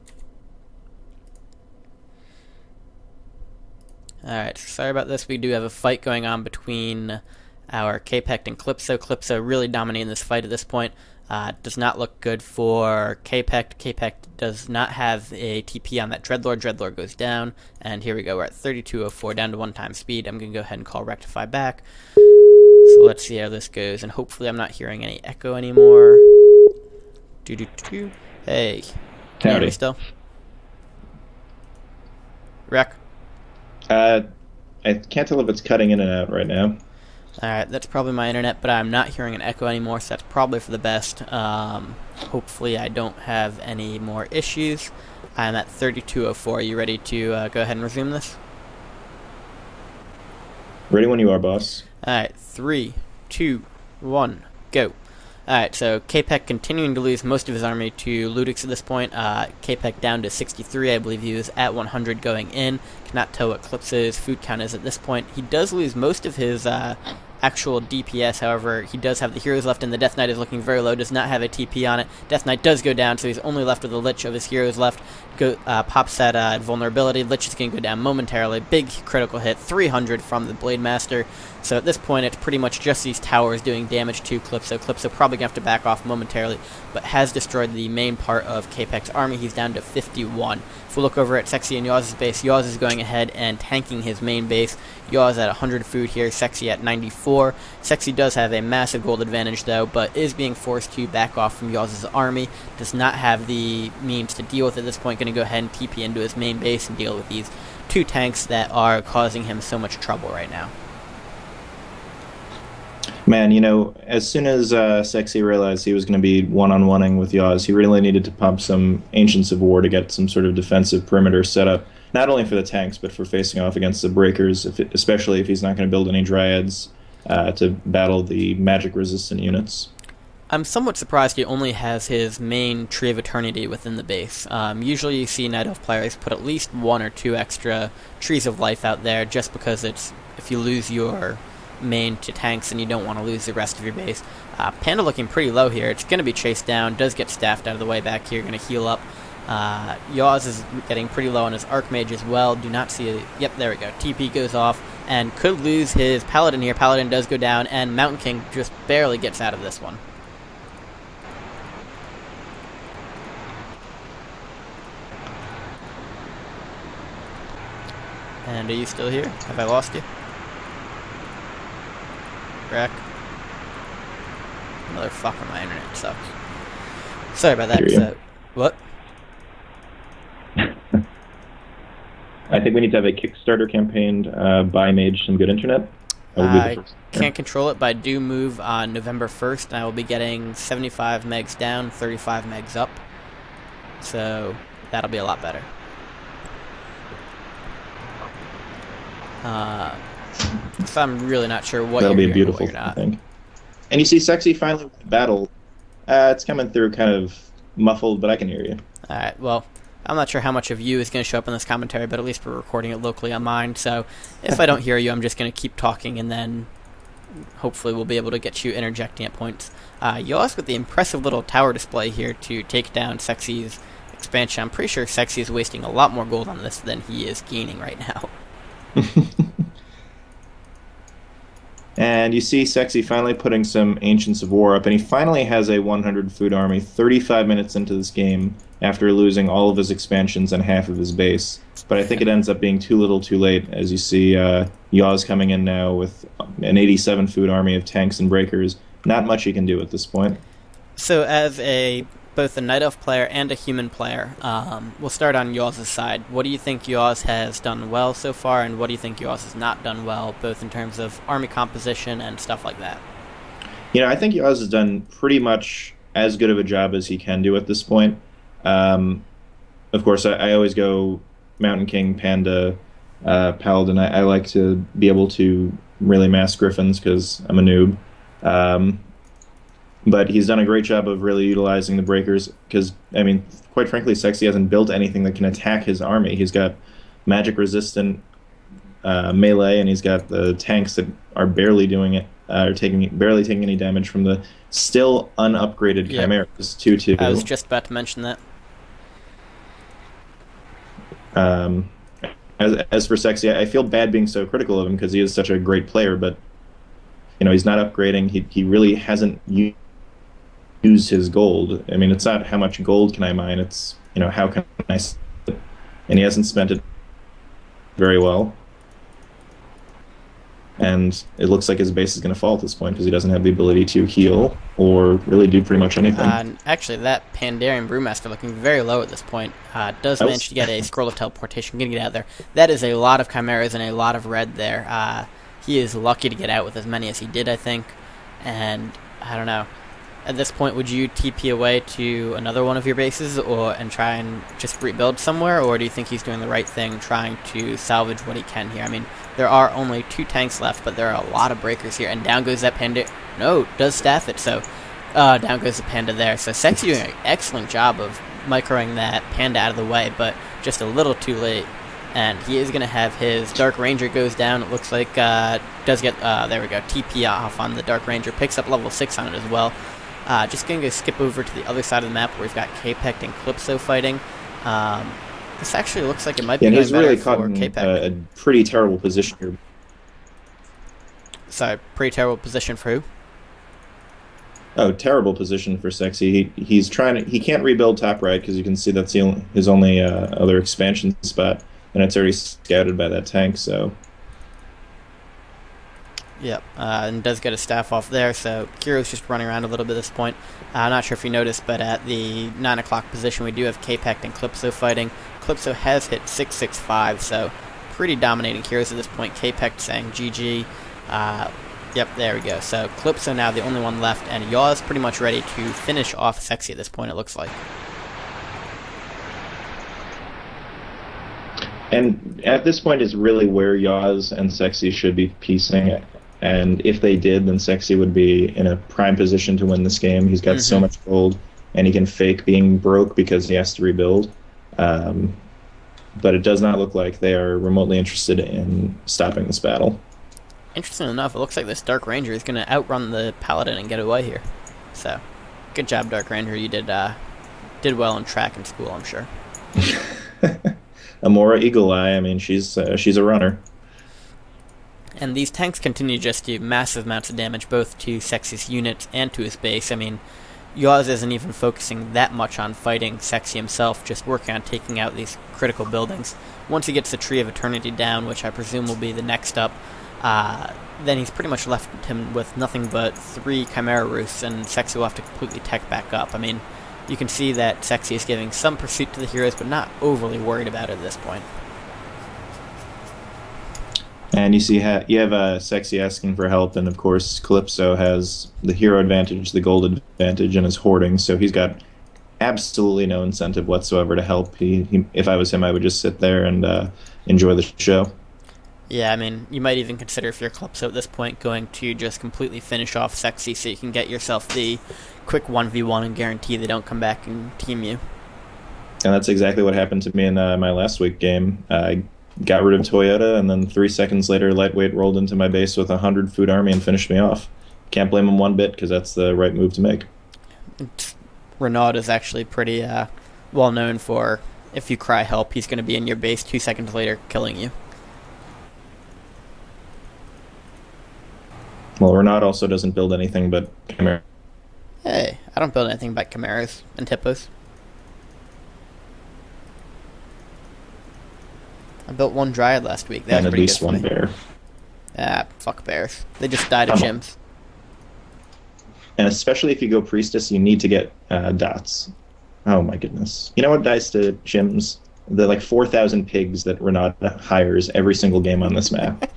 Alright, sorry about this. We do have a fight going on between our Kpect and Calypso. Calypso really dominating this fight at this point. Does not look good for Kpect. Kpect does not have a TP on that Dreadlord. Dreadlord goes down, and here we go. We're at 32:04, down to 1 speed. I'm going to go ahead and call Wrecktify back. So let's see how this goes, and hopefully I'm not hearing any echo anymore. Hey, can you hear me still? Wreck? I can't tell if it's cutting in and out right now. Alright, that's probably my internet, but I'm not hearing an echo anymore, so that's probably for the best. Hopefully I don't have any more issues. I'm at 32:04. Are you ready to go ahead and resume this? Ready when you are, boss. Alright, 3, 2, 1, go. Alright, so Kpect continuing to lose most of his army to Ludix at this point. Kpect down to 63, I believe he was at 100 going in. Cannot tell what Calypso's food count is at this point. He does lose most of his actual DPS, however, he does have the heroes left, and the Death Knight is looking very low, does not have a TP on it. Death Knight does go down, so he's only left with a Lich of his heroes left. Pops that vulnerability. Lich is going to go down momentarily. Big critical hit, 300 from the Blade Master. So at this point, it's pretty much just these towers doing damage to Calypso. Calypso probably going to have to back off momentarily, but has destroyed the main part of Kpect's army. He's down to 51. If we look over at Seksi and Yaws' base, Yaws is going ahead and tanking his main base. Yaws at 100 food here, Seksi at 94. Seksi does have a massive gold advantage, though, but is being forced to back off from Yaws' army. Does not have the means to deal with it at this point. Going to go ahead and TP into his main base and deal with these 2 tanks that are causing him so much trouble right now. Man, as soon as Seksi realized he was going to be one-on-oneing with Yaws, he really needed to pump some Ancients of War to get some sort of defensive perimeter set up, not only for the tanks, but for facing off against the breakers, especially if he's not going to build any Dryads to battle the magic-resistant units. I'm somewhat surprised he only has his main Tree of Eternity within the base. Usually you see Night Elf players put at least 1 or 2 extra Trees of Life out there, just because it's, if you lose your main to tanks and you don't want to lose the rest of your base. Panda looking pretty low here. It's going to be chased down, does get staffed out of the way back here, going to heal up. Yaws is getting pretty low on his Archmage as well. Do not see it. Yep, there we go. TP goes off and could lose his Paladin here. Paladin does go down, and Mountain King just barely gets out of this one. And are you still here? Have I lost you? Wreck. Motherfucker, my internet sucks. Sorry about that. So, what? I think we need to have a Kickstarter campaign, buy Mage some good internet. I can't control it, but I do move on November 1st, and I will be getting 75 megs down, 35 megs up. So, that'll be a lot better. So I'm really not sure what that'll you're be a beautiful thing. And you see Seksi finally battle. It's coming through kind of muffled, but I can hear you. Alright, well, I'm not sure how much of you is going to show up in this commentary, but at least we're recording it locally on mine, so if I don't hear you, I'm just going to keep talking, and then hopefully we'll be able to get you interjecting at points. Yaws with the impressive little tower display here to take down Seksi's expansion. I'm pretty sure Seksi is wasting a lot more gold on this than he is gaining right now. And you see Seksi finally putting some Ancients of War up, and he finally has a 100 food army 35 minutes into this game after losing all of his expansions and half of his base. But I think it ends up being too little too late, as you see Yaws coming in now with an 87 food army of tanks and breakers. Not much he can do at this point. So as both a Night Elf player and a human player, we'll start on Yaws' side. What do you think Yaws has done well so far, and what do you think Yaws has not done well, both in terms of army composition and stuff like that? I think Yaws has done pretty much as good of a job as he can do at this point. Of course, I always go Mountain King, Panda, Paladin. I like to be able to really mass Griffins because I'm a noob. But he's done a great job of really utilizing the breakers because, quite frankly, Seksi hasn't built anything that can attack his army. He's got magic-resistant melee, and he's got the tanks that are barely doing it, barely taking any damage from the still unupgraded Chimeras. 2-2. I was just about to mention that. As for Seksi, I feel bad being so critical of him because he is such a great player, but he's not upgrading. He really hasn't use his gold. It's not how much gold can I mine, it's, how can I spend it? And he hasn't spent it very well. And it looks like his base is going to fall at this point because he doesn't have the ability to heal or really do pretty much anything. Actually, that Pandaren Brewmaster looking very low at this point. Does manage to get a Scroll of Teleportation, going to get out there. That is a lot of Chimeras and a lot of red there. He is lucky to get out with as many as he did, I think. And, I don't know. At this point, would you TP away to another one of your bases and try and just rebuild somewhere, or do you think he's doing the right thing trying to salvage what he can here? There are only 2 tanks left, but there are a lot of breakers here, and down goes that Panda. No, does staff it, so down goes the Panda there. So Seksi doing an excellent job of microing that Panda out of the way, but just a little too late. And he is going to have his Dark Ranger goes down. It looks like does get, there we go, TP off on the Dark Ranger. Picks up level 6 on it as well. Just going to skip over to the other side of the map where we've got Kpect and Calypso fighting. This actually looks like it might be going better for Kpect. A pretty terrible position here. Sorry, pretty terrible position for who? Oh, terrible position for Seksi. He's trying to. He can't rebuild top right because you can see that's his only other expansion spot, and it's already scouted by that tank. So Yep, and does get a staff off there, so Kiro's just running around a little bit at this point. I'm not sure if you noticed, but at the 9 o'clock position, we do have Kpect and Calypso fighting. Calypso has hit 665, so pretty dominating Kiros at this point. Kpect saying GG. Yep, there we go. So Calypso now the only one left, and Yaws pretty much ready to finish off Seksi at this point, it looks like. And at this point is really where Yaws and Seksi should be piecing it. And if they did, then Seksi would be in a prime position to win this game. He's got so much gold, and he can fake being broke because he has to rebuild. But it does not look like they are remotely interested in stopping this battle. Interesting enough, it looks like this Dark Ranger is going to outrun the Paladin and get away here. So, good job, Dark Ranger. You did well in track in school, I'm sure. Amora Eagle Eye, I mean, she's a runner. And these tanks continue just to do massive amounts of damage, both to Seksi's units and to his base. I mean, Yaws isn't even focusing that much on fighting Seksi himself, just working on taking out these critical buildings. Once he gets the Tree of Eternity down, which I presume will be the next up, then he's pretty much left him with nothing but 3 Chimera Roosts, and Seksi will have to completely tech back up. I mean, you can see that Seksi is giving some pursuit to the heroes, but not overly worried about it at this point. And you see you have Seksi asking for help, and of course Calypso has the hero advantage, the gold advantage, and is hoarding, so he's got absolutely no incentive whatsoever to help. If I was him, I would just sit there and enjoy the show. Yeah, I mean, you might even consider, if you're Calypso at this point, going to just completely finish off Seksi so you can get yourself the quick 1v1 and guarantee they don't come back and team you. And that's exactly what happened to me in my last week game. I got rid of Toyota, and then 3 seconds later, Lightweight rolled into my base with 100 food army and finished me off. Can't blame him one bit, because that's the right move to make. Renaud is actually pretty well known for, if you cry help, he's going to be in your base 2 seconds later, killing you. Well, Renaud also doesn't build anything but Chimera. Hey, I don't build anything but Chimeras and Hippos. I built 1 Dryad last week. That and was at least 1 bear. Fuck bears. They just died of gyms. And especially if you go Priestess, you need to get dots. Oh my goodness. You know what dies to gyms? The 4,000 pigs that Renaud hires every single game on this map.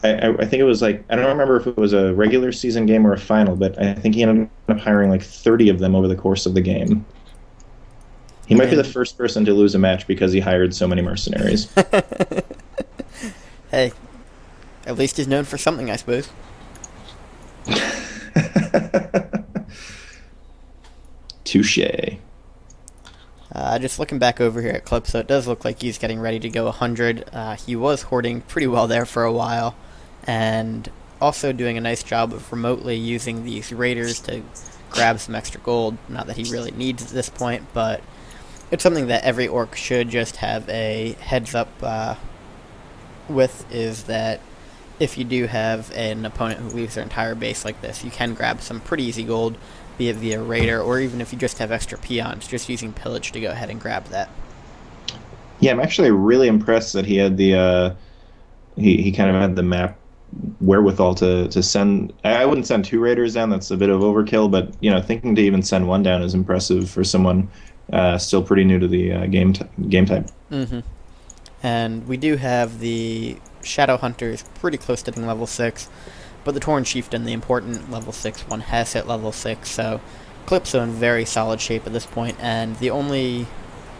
I think it was I don't remember if it was a regular season game or a final, but I think he ended up hiring 30 of them over the course of the game. He might be the first person to lose a match because he hired so many mercenaries. Hey, at least he's known for something, I suppose. Touché. Just looking back over here at Calypso, it does look like he's getting ready to go 100. He was hoarding pretty well there for a while, and also doing a nice job of remotely using these raiders to grab some extra gold. Not that he really needs at this point, but it's something that every orc should just have a heads up with, is that if you do have an opponent who leaves their entire base like this, you can grab some pretty easy gold, be it via raider, or even if you just have extra peons, just using pillage to go ahead and grab that. Yeah, I'm actually really impressed that he had the he kind of had the map wherewithal to send. I wouldn't send 2 raiders down, that's a bit of overkill, but thinking to even send 1 down is impressive for someone still pretty new to the game type. And we do have the Shadow Hunters pretty close to hitting level 6, but the Torn Chieftain, the important level 6 one, has hit level 6, so Calypso in very solid shape at this point, and the only,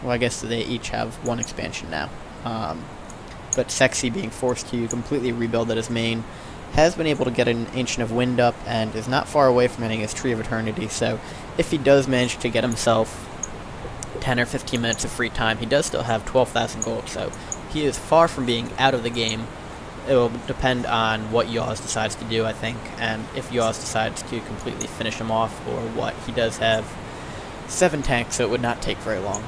well, I guess they each have 1 expansion now. But Seksi, being forced to completely rebuild at his main, has been able to get an Ancient of Wind up, and is not far away from hitting his Tree of Eternity, so if he does manage to get himself 10 or 15 minutes of free time, he does still have 12,000 gold, so he is far from being out of the game. It will depend on what Yaws decides to do, I think, and if Yaws decides to completely finish him off or what. He does have 7 tanks, so it would not take very long.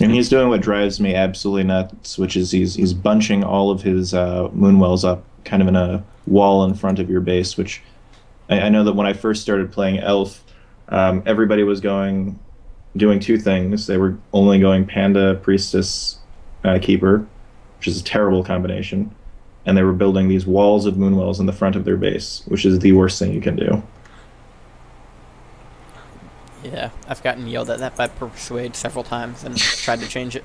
And he's doing what drives me absolutely nuts, which is he's bunching all of his Moonwells up kind of in a wall in front of your base, which I know that when I first started playing Elf, everybody was doing two things. They were only going Panda, Priestess, Keeper, which is a terrible combination, and they were building these walls of Moonwells in the front of their base, which is the worst thing you can do. Yeah, I've gotten yelled at that by Persuade several times and tried to change it.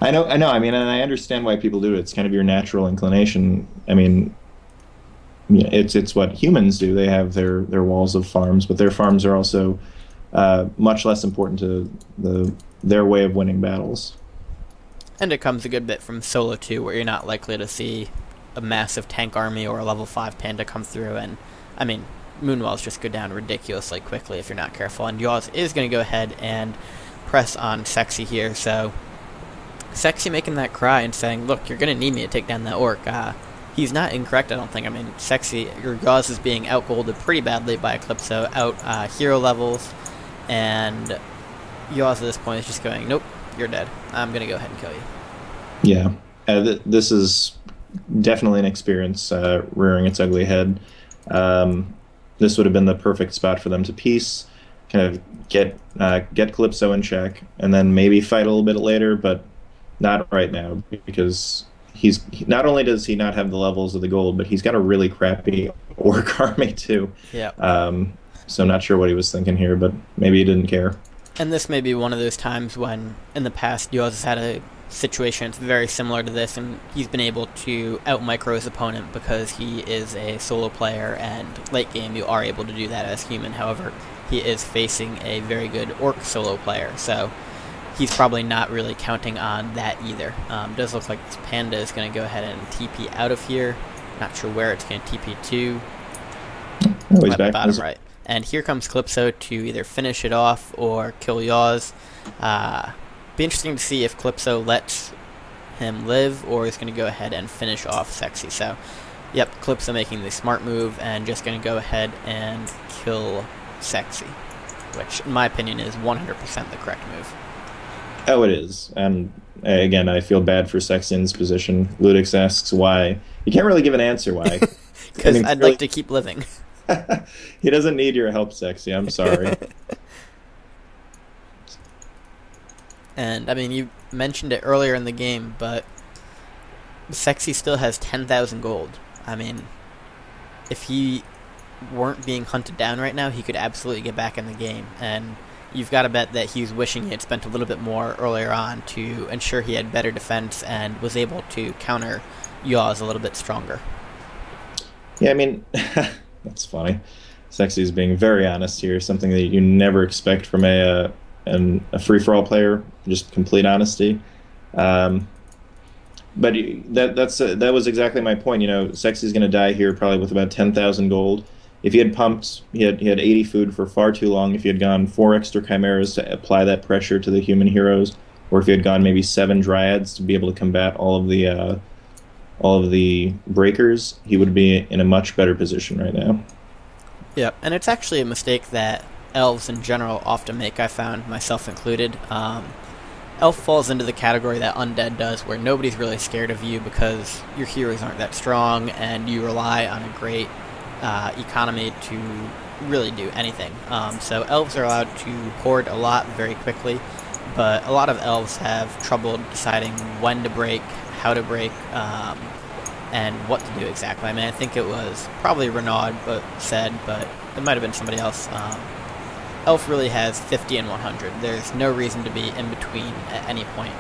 I know, I know. I mean, and I understand why people do it. It's kind of your natural inclination. I mean, yeah, it's what humans do. They have their walls of farms, but their farms are also much less important to their way of winning battles. And it comes a good bit from solo too, where you're not likely to see a massive tank army or a level 5 panda come through. And I mean, Moonwells just go down ridiculously quickly if you're not careful. And Yaws is going to go ahead and press on Seksi here. So Seksi making that cry and saying, look, you're going to need me to take down that orc. He's not incorrect, I don't think. I mean, Seksi, your Yaws is being outgolded pretty badly by Calypso, out hero levels, and Yaws at this point is just going, nope, you're dead. I'm going to go ahead and kill you. Yeah, this is definitely an experience rearing its ugly head. This would have been the perfect spot for them to piece, kind of get Calypso in check, and then maybe fight a little bit later, but not right now, because he's not only does he not have the levels of the gold, but he's got a really crappy orc army too. Yeah. So I'm not sure what he was thinking here, but maybe he didn't care. And this may be one of those times when, in the past, Yaws has had a situation that's very similar to this, and he's been able to out-micro his opponent because he is a solo player, and late game you are able to do that as human. However, he is facing a very good orc solo player, so he's probably not really counting on that either. Does look like this panda is going to go ahead and TP out of here. Not sure where it's going to TP to. Oh, he's back. Bottom right. And here comes Calypso to either finish it off or kill Yaws. Be interesting to see if Calypso lets him live or is going to go ahead and finish off Seksi. So, yep, Calypso making the smart move and just going to go ahead and kill Seksi, which, in my opinion, is 100% the correct move. Oh, it is. And again, I feel bad for Seksi in this position. Ludix asks why. You can't really give an answer why. Because I'd like to keep living. He doesn't need your help, Seksi. I'm sorry. And, I mean, you mentioned it earlier in the game, but Seksi still has 10,000 gold. I mean, if he weren't being hunted down right now, he could absolutely get back in the game. And you've got to bet that he was wishing he had spent a little bit more earlier on to ensure he had better defense and was able to counter Yaws a little bit stronger. Yeah, I mean, that's funny. Seksi is being very honest here, something that you never expect from a free-for-all player, just complete honesty. But that was exactly my point. You know, Seksi's going to die here probably with about 10,000 gold. If he had pumped, he had 80 food for far too long. If he had gone 4 extra chimeras to apply that pressure to the human heroes, or if he had gone maybe 7 dryads to be able to combat all of the breakers, he would be in a much better position right now. Yeah, and it's actually a mistake that elves in general often make, I found, myself included. Elf falls into the category that Undead does, where nobody's really scared of you because your heroes aren't that strong, and you rely on a great economy to really do anything. So elves are allowed to hoard a lot very quickly, but a lot of elves have trouble deciding when to break, how to break, and what to do exactly. I mean, I think it was probably Renaud but it might have been somebody else. Elf really has 50 and 100. There's no reason to be in between at any point.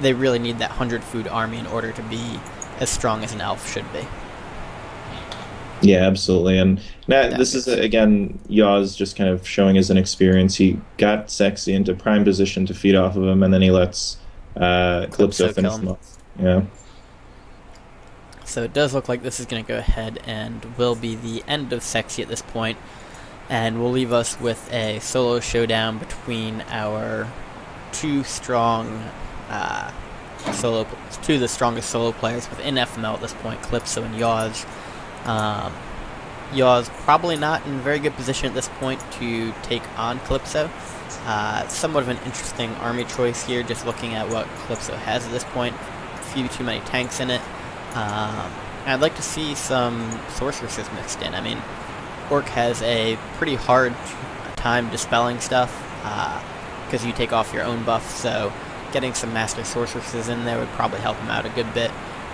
They really need that 100 food army in order to be as strong as an elf should be. Yeah, absolutely. And now, this is, again, Yaws just kind of showing his inexperience. He got Seksi into prime position to feed off of him, and then he lets Calypso finish him off. Yeah. So it does look like this is going to go ahead and will be the end of Seksi at this point, and will leave us with a solo showdown between our two of the strongest solo players within FML at this point, Calypso and Yaws. Yaws probably not in a very good position at this point to take on Calypso. Somewhat of an interesting army choice here, just looking at what Calypso has at this point. A few too many tanks in it. I'd like to see some sorceresses mixed in. I mean, Orc has a pretty hard time dispelling stuff, because you take off your own buff, so getting some Master Sorceresses in there would probably help him out a good bit.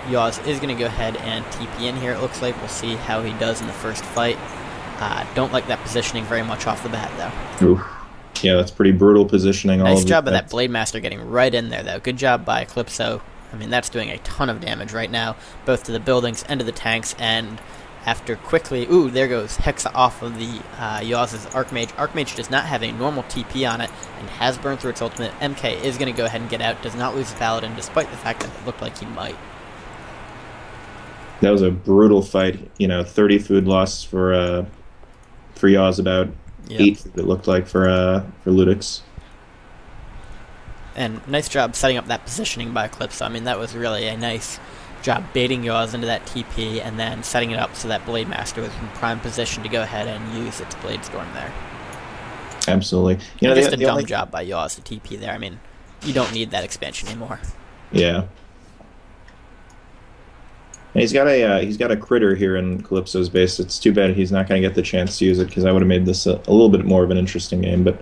Yaws is going to go ahead and TP in here, it looks like. We'll see how he does in the first fight. Don't like that positioning very much off the bat, though. Oof. Yeah, that's pretty brutal positioning. Nice job of that Blade Master getting right in there, though. Good job by Calypso. I mean, that's doing a ton of damage right now, both to the buildings and to the tanks, and after quickly... Ooh, there goes Hexa off of the Yaws' Archmage. Archmage does not have a normal TP on it, and has burned through its ultimate. MK is going to go ahead and get out, does not lose the Paladin, despite the fact that it looked like he might. That was a brutal fight. 30 food loss for Yaws, about 8 food it looked like for Ludix. And nice job setting up that positioning by Calypso. I mean, that was really a nice job baiting Yaws into that TP and then setting it up so that Blade Master was in prime position to go ahead and use its Blade Storm there. Absolutely. Just a dumb job by Yaws to TP there. I mean, you don't need that expansion anymore. Yeah. And he's got a critter here in Calypso's base. It's too bad he's not going to get the chance to use it, because I would have made this a little bit more of an interesting game. But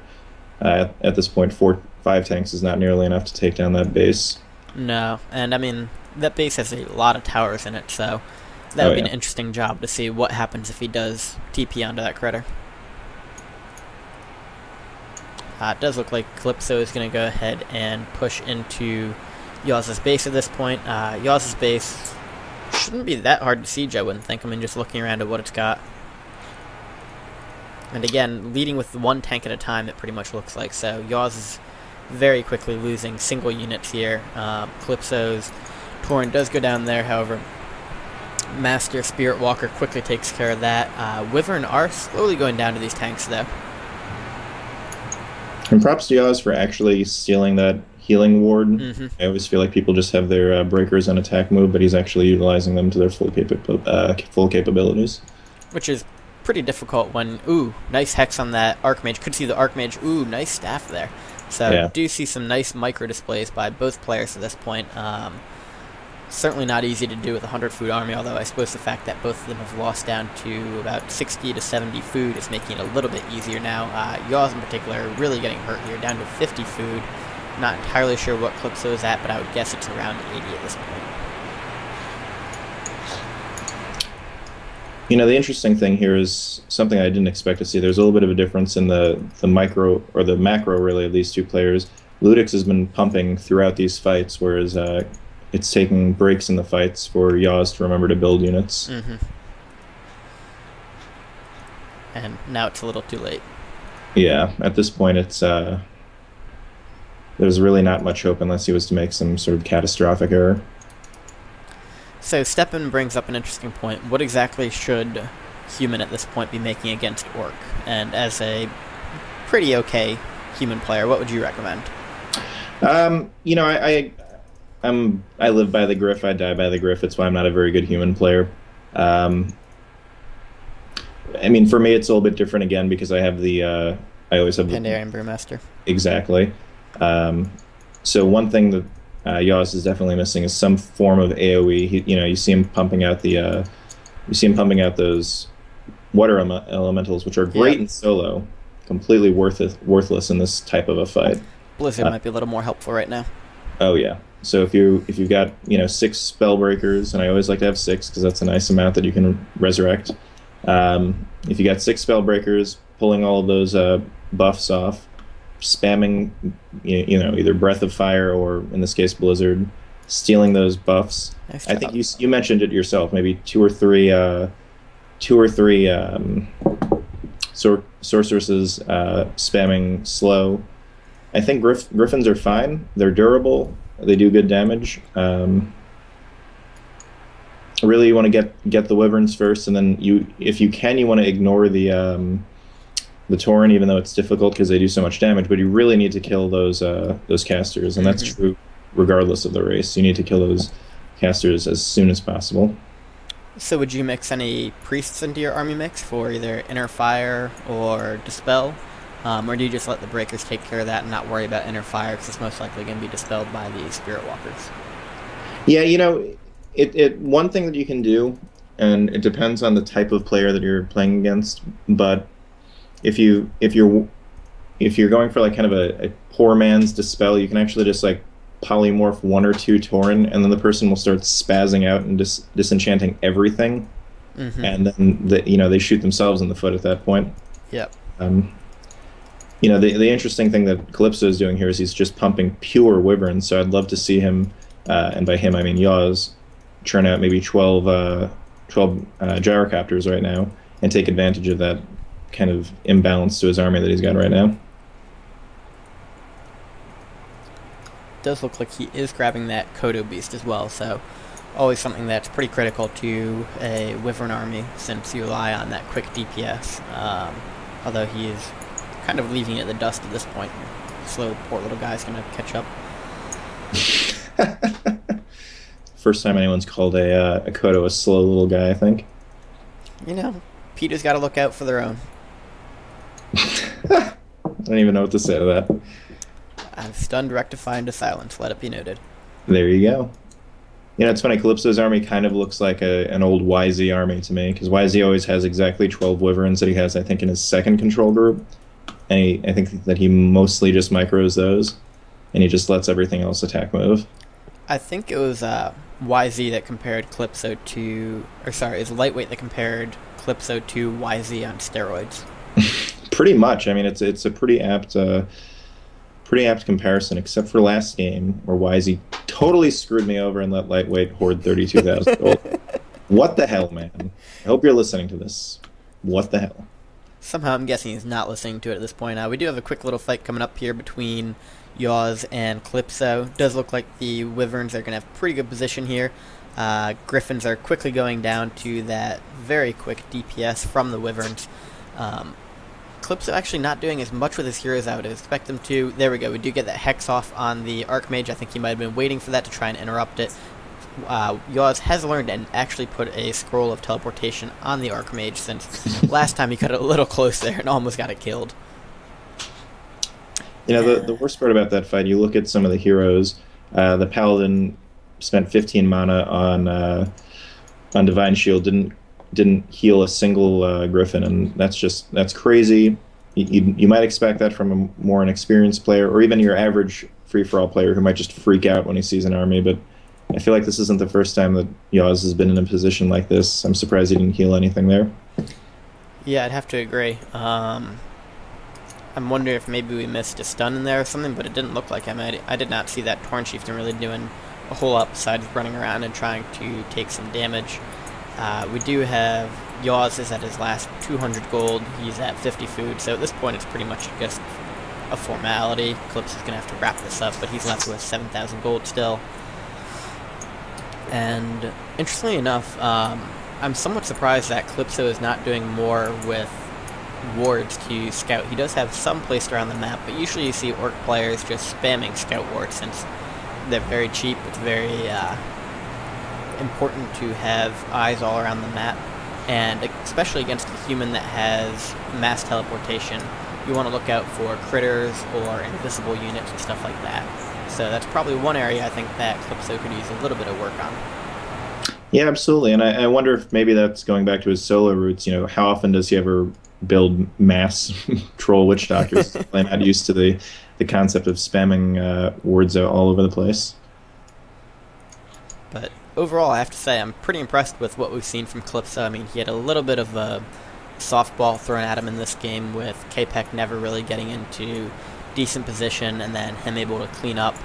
at this point, 5 tanks is not nearly enough to take down that base. No, and I mean, that base has a lot of towers in it, so that would be an interesting job to see what happens if he does TP onto that critter. It does look like Calypso is going to go ahead and push into Yaws' base at this point. Yaws' base shouldn't be that hard to siege, I wouldn't think. I mean, just looking around at what it's got. And again, leading with 1 tank at a time, it pretty much looks like. So Yaws is very quickly losing single units here. Calypso's Tauren does go down there, however. Master Spirit Walker quickly takes care of that. Wyvern are slowly going down to these tanks, though. And props to Yaws for actually stealing that healing ward. Mm-hmm. I always feel like people just have their breakers on attack move, but he's actually utilizing them to their full capabilities. Which is pretty difficult when... Ooh, nice Hex on that Archmage. Could see the Archmage. Ooh, nice staff there. So do see some nice micro displays by both players at this point. Certainly not easy to do with a 100 food army, although I suppose the fact that both of them have lost down to about 60 to 70 food is making it a little bit easier now. Yaws in particular really getting hurt here, down to 50 food. Not entirely sure what Calypso is at, but I would guess it's around 80 at this point. The interesting thing here is something I didn't expect to see. There's a little bit of a difference in the micro, or the macro, really, of these two players. Ludix has been pumping throughout these fights, whereas it's taking breaks in the fights for Yaws to remember to build units. Mm-hmm. And now it's a little too late. Yeah, at this point, it's there's really not much hope unless he was to make some sort of catastrophic error. So Steppen brings up an interesting point. What exactly should Human at this point be making against Orc? And as a pretty okay Human player, what would you recommend? I live by the Griff, I die by the Griff. It's why I'm not a very good Human player. I mean, for me, it's a little bit different again, because I have I always have the Pandarian Brewmaster. Exactly. So one thing that Yaws is definitely missing is some form of AOE. You see him pumping out those water elementals, which are great in solo, completely worthless in this type of a fight. Blizzard might be a little more helpful right now. Oh yeah. So if you've got 6 spell breakers, and I always like to have 6 because that's a nice amount that you can resurrect. If you got 6 spell breakers, pulling all of those buffs off, spamming either Breath of Fire or in this case Blizzard, stealing those buffs. Nice job. I think you mentioned it yourself. Maybe two or three sorceresses spamming slow. I think Griffins are fine. They're durable. They do good damage. Really, you want to get the Wyverns first, and then if you can, you want to ignore the Tauren, even though it's difficult because they do so much damage. But you really need to kill those casters, and that's true regardless of the race. You need to kill those casters as soon as possible. So would you mix any priests into your army mix for either Inner Fire or Dispel? Or do you just let the Breakers take care of that and not worry about Inner Fire, because it's most likely going to be dispelled by the Spirit Walkers? Yeah, It one thing that you can do, and it depends on the type of player that you're playing against, but if you're going for like kind of a poor man's dispel, you can actually just like polymorph one or two Tauren, and then the person will start spazzing out and disenchanting everything, and then they shoot themselves in the foot at that point. Yep. Um, the interesting thing that Calypso is doing here is he's just pumping pure Wyverns, so I'd love to see him, and by him I mean Yaws, churn out maybe 12 gyrocopters right now and take advantage of that kind of imbalance to his army that he's got right now. Does look like he is grabbing that Kodo Beast as well, so always something that's pretty critical to a Wyvern army since you rely on that quick DPS, although he is kind of leaving it in the dust at this point. Slow, poor little guy's going to catch up. First time anyone's called a Kodo a slow little guy, I think. Peter's got to look out for their own. I don't even know what to say to that. I've stunned Wrecktify into silence, let it be noted. There you go. It's funny, Calypso's army kind of looks like an old YZ army to me, because YZ always has exactly 12 Wyverns that he has, I think, in his second control group. And I think that he mostly just micros those, and he just lets everything else attack move. I think it was YZ that compared Calypso to... Or sorry, it was Lightweight that compared Calypso to YZ on steroids. Pretty much. I mean, it's a pretty apt comparison, except for last game where YZ totally screwed me over and let Lightweight hoard 32,000 gold. What the hell, man? I hope you're listening to this. What the hell? Somehow I'm guessing he's not listening to it at this point. We do have a quick little fight coming up here between Yaws and Calypso. Does look like the Wyverns are going to have pretty good position here. Griffins are quickly going down to that very quick DPS from the Wyverns. Calypso actually not doing as much with his heroes I would expect them to. There we go. We do get that Hex off on the Archmage. I think he might have been waiting for that to try and interrupt it. Yaws has learned and actually put a scroll of teleportation on the Archmage, since last time he got it a little close there and almost got it killed. The worst part about that fight, you look at some of the heroes. The Paladin spent 15 mana on Divine Shield, didn't heal a single Griffin, and that's crazy. You might expect that from a more inexperienced player, or even your average free-for-all player who might just freak out when he sees an army, but I feel like this isn't the first time that Yaws has been in a position like this. I'm surprised he didn't heal anything there. Yeah, I'd have to agree. I'm wondering if maybe we missed a stun in there or something, but it didn't look like him. I did not see that Torn Chieftain really doing a whole lot besides running around and trying to take some damage. We do have Yaws is at his last 200 gold. He's at 50 food, so at this point it's pretty much just a formality. Calypso's going to have to wrap this up, but he's left with 7,000 gold still. And interestingly enough, I'm somewhat surprised that Calypso is not doing more with wards to scout. He does have some placed around the map, but usually you see orc players just spamming scout wards since they're very cheap. It's very important to have eyes all around the map, and especially against a human that has mass teleportation, you want to look out for critters or invisible units and stuff like that. So that's probably one area I think that Calypso could use a little bit of work on. Yeah, absolutely. And I wonder if maybe that's going back to his solo roots. How often does he ever build mass troll witch doctors? I'm not used to the concept of spamming words out all over the place. But overall, I have to say, I'm pretty impressed with what we've seen from Calypso. I mean, he had a little bit of a softball thrown at him in this game, with Kpect never really getting into decent position and then him able to clean up.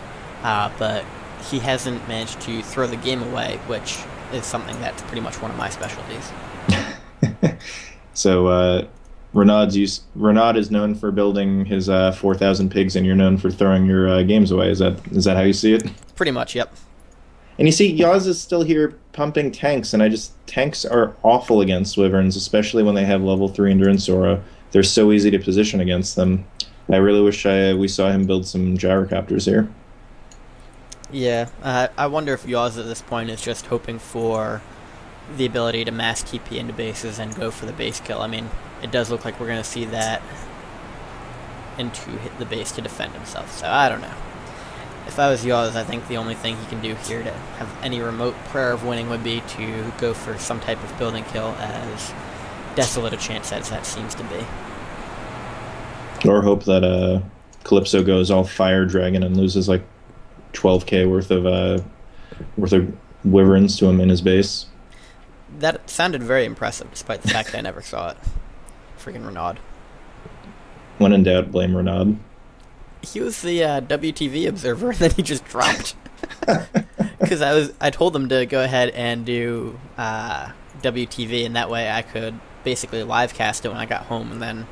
But he hasn't managed to throw the game away, which is something that's pretty much one of my specialties. So Renaud is known for building his 4,000 pigs, and you're known for throwing your games away. Is that how you see it? Pretty much, yep. And you see, Yaws is still here pumping tanks, and tanks are awful against Wyverns, especially when they have level 3 Endurance Aura. They're so easy to position against them. I really wish we saw him build some gyrocopters here. Yeah, I wonder if Yaws at this point is just hoping for the ability to mass TP into bases and go for the base kill. I mean, it does look like we're going to see that into hit the base to defend himself, so I don't know. If I was Yaws, I think the only thing he can do here to have any remote prayer of winning would be to go for some type of building kill, as desolate a chance as that seems to be. Or hope that Calypso goes all Fire Dragon and loses like 12k worth of wyverns to him in his base. That sounded very impressive, despite the fact that I never saw it. Freaking Renaud. When in doubt, blame Renaud. He was the WTV observer, and then he just dropped. Because I told him to go ahead and do WTV, and that way I could basically live cast it when I got home, and then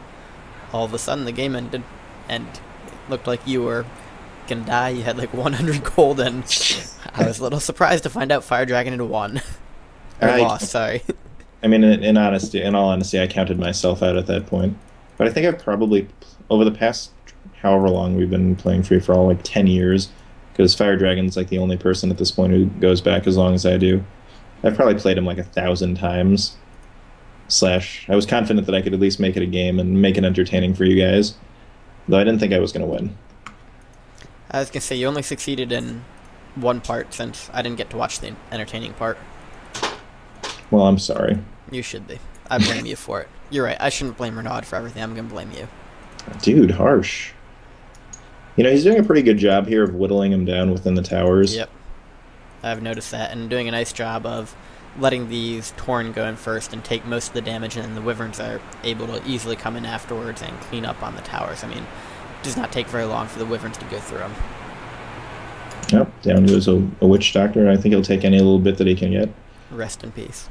all of a sudden the game ended, and it looked like you were gonna die. You had like 100 gold, and I was a little surprised to find out Fire Dragon had won. Or lost, sorry. I mean, in all honesty, I counted myself out at that point. But I think I've probably, over the past however long we've been playing free-for-all, like 10 years, because Fire Dragon's like the only person at this point who goes back as long as I do. I've probably played him like 1,000 times. I was confident that I could at least make it a game and make it entertaining for you guys. Though I didn't think I was going to win. I was going to say, you only succeeded in one part, since I didn't get to watch the entertaining part. Well, I'm sorry. You should be. I blame you for it. You're right, I shouldn't blame Renaud for everything. I'm going to blame you. Dude, harsh. You know, he's doing a pretty good job here of whittling him down within the towers. Yep. I've noticed that, and doing a nice job of letting these Torn go in first and take most of the damage, and then the Wyverns are able to easily come in afterwards and clean up on the towers. I mean, it does not take very long for the Wyverns to go through them. Yep, down goes a Witch Doctor. I think he'll take any little bit that he can get. Rest in peace.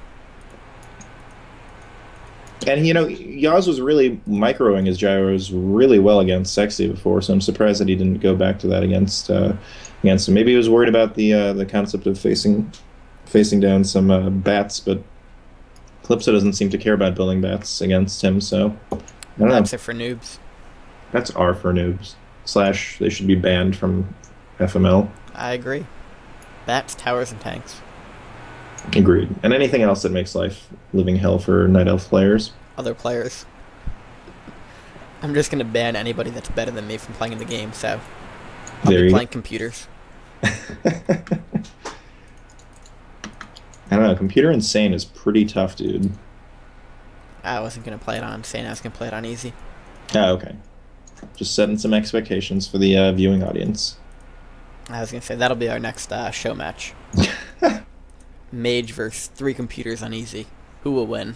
And, you know, Yaws was really microing his gyros really well against Seksi before, so I'm surprised that he didn't go back to that against him. Maybe he was worried about the concept of facing down some bats, but Calypso doesn't seem to care about building bats against him, so I don't know. Bats are for noobs. Bats are for noobs. / they should be banned from FML. I agree. Bats, towers, and tanks. Agreed. And anything else that makes life living hell for Night Elf players. Other players. I'm just going to ban anybody that's better than me from playing the game, so I'll be playing computers. I don't know. Computer Insane is pretty tough, dude. I wasn't going to play it on Insane. I was going to play it on Easy. Oh, okay. Just setting some expectations for the viewing audience. I was going to say, that'll be our next show match. Mage versus 3 computers on Easy. Who will win?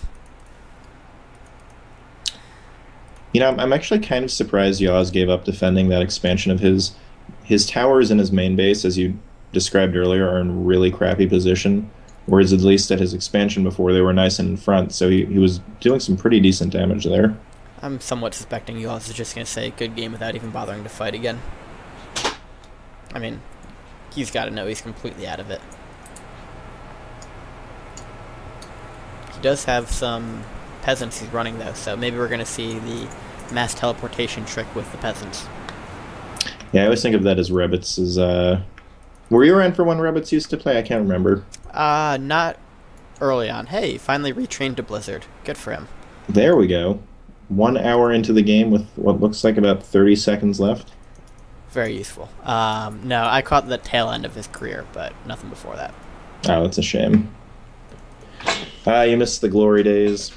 You know, I'm actually kind of surprised Yaws gave up defending that expansion of his. His towers in his main base, as you described earlier, are in really crappy position, whereas at least at his expansion before, they were nice and in front, so he was doing some pretty decent damage there. I'm somewhat suspecting Yaws is just going to say, good game without even bothering to fight again. I mean, he's got to know he's completely out of it. He does have some peasants he's running, though, so maybe we're going to see the mass teleportation trick with the peasants. Yeah, I always think of that as Rebbits. Were you around for when Rebbits used to play? I can't remember. Not early on. Hey, he finally retrained to Blizzard. Good for him. There we go. 1 hour into the game with what looks like about 30 seconds left. Very useful. No, I caught the tail end of his career, but nothing before that. Oh, that's a shame. You missed the glory days.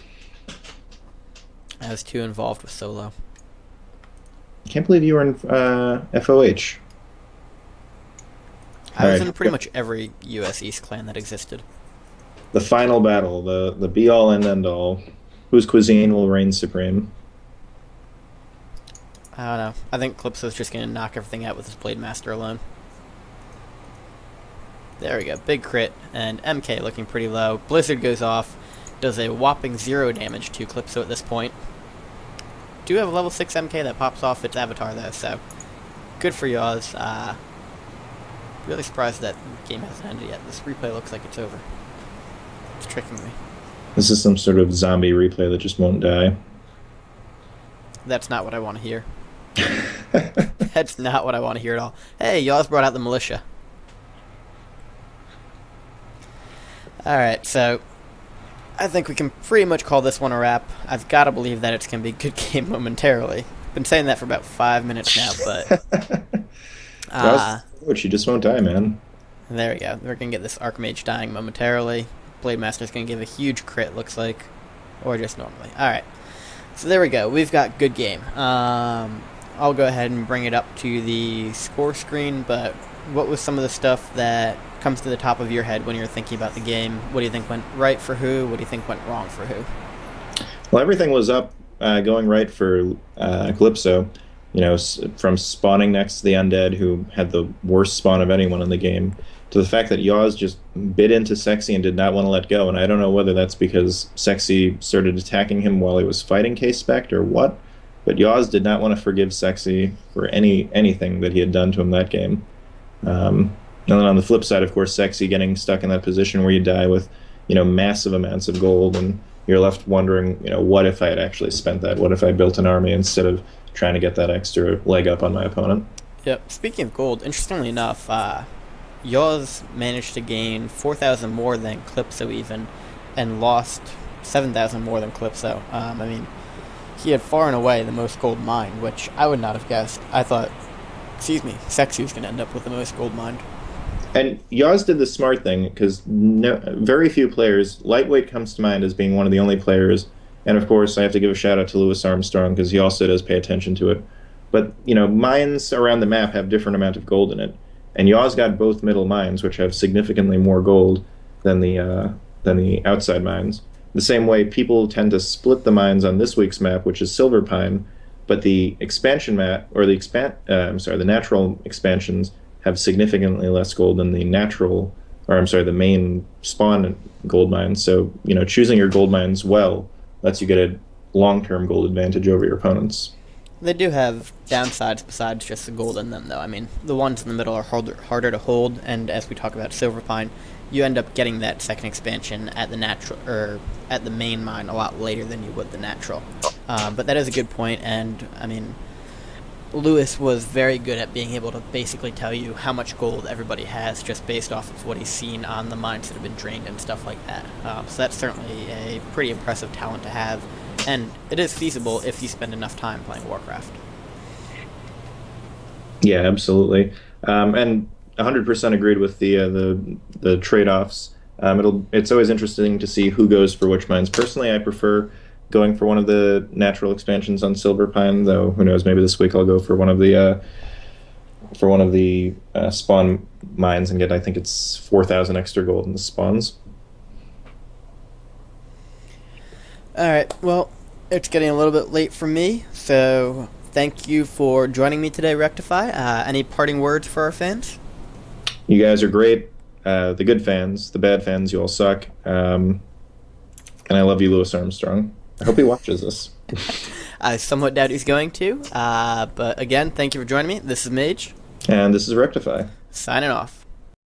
I was too involved with solo. I can't believe you were in FOH. I was in pretty much every US East clan that existed. The final battle, the be-all and end-all. Whose cuisine will reign supreme? I don't know. I think Calypso's just going to knock everything out with his Blade Master alone. There we go. Big crit, and MK looking pretty low. Blizzard goes off, does a whopping 0 damage to Calypso at this point. Do have a level 6 MK that pops off its avatar, though, so good for Yaws. Really surprised that the game hasn't ended yet. This replay looks like it's over. It's tricking me. This is some sort of zombie replay that just won't die. That's not what I want to hear. That's not what I want to hear at all. Hey, Yaws brought out the militia. Alright, so I think we can pretty much call this one a wrap. I've got to believe that it's going to be a good game momentarily. Been saying that for about 5 minutes now, but Which you just won't die, man. There we go. We're going to get this Archmage dying momentarily. Blade Master's going to give a huge crit, looks like. Or just normally. Alright. So there we go. We've got good game. I'll go ahead and bring it up to the score screen, but what was some of the stuff that comes to the top of your head when you're thinking about the game? What do you think went right for who? What do you think went wrong for who? Well, everything was up, going right for Calypso. From spawning next to the undead, who had the worst spawn of anyone in the game, to the fact that Yaws just bit into Seksi and did not want to let go. And I don't know whether that's because Seksi started attacking him while he was fighting Kpect or what, but Yaws did not want to forgive Seksi for anything that he had done to him that game. And then on the flip side, of course, Seksi getting stuck in that position where you die with, massive amounts of gold, and you're left wondering, what if I had actually spent that? What if I built an army instead of trying to get that extra leg up on my opponent? Yep. Speaking of gold, interestingly enough, Yaws managed to gain 4,000 more than Calypso even, and lost 7,000 more than Calypso. He had far and away the most gold mined, which I would not have guessed. I thought, Seksi was going to end up with the most gold mined. And Yaws did the smart thing, because very few players, Lightweight comes to mind as being one of the only players, and of course I have to give a shout out to Louis Armstrong, because he also does pay attention to it. But, mines around the map have different amount of gold in it. And Yaws got both middle mines, which have significantly more gold than the outside mines. The same way people tend to split the mines on this week's map, which is Silver Pine, but the expansion map, or the natural expansions have significantly less gold than the the main spawn gold mines. So, choosing your gold mines well lets you get a long-term gold advantage over your opponents. They do have downsides besides just the gold in them, though. The ones in the middle are harder to hold, and as we talk about Silver Pine, you end up getting that second expansion at the main mine a lot later than you would the natural. But that is a good point, and Lewis was very good at being able to basically tell you how much gold everybody has just based off of what he's seen on the mines that have been drained and stuff like that. So that's certainly a pretty impressive talent to have, and it is feasible if you spend enough time playing Warcraft. Yeah, absolutely. And 100% agreed with the trade-offs. It's always interesting to see who goes for which mines. Personally, I prefer going for one of the natural expansions on Silver Pine, though who knows, maybe this week I'll go for one of the spawn mines and get, I think it's 4,000 extra gold in the spawns. Alright, well, it's getting a little bit late for me, so thank you for joining me today, Wrecktify. Any parting words for our fans? You guys are great. The good fans, the bad fans, you all suck. And I love you, Louis Armstrong. I hope he watches this. I somewhat doubt he's going to. But again, thank you for joining me. This is Mage. And this is Wrecktify. Signing off.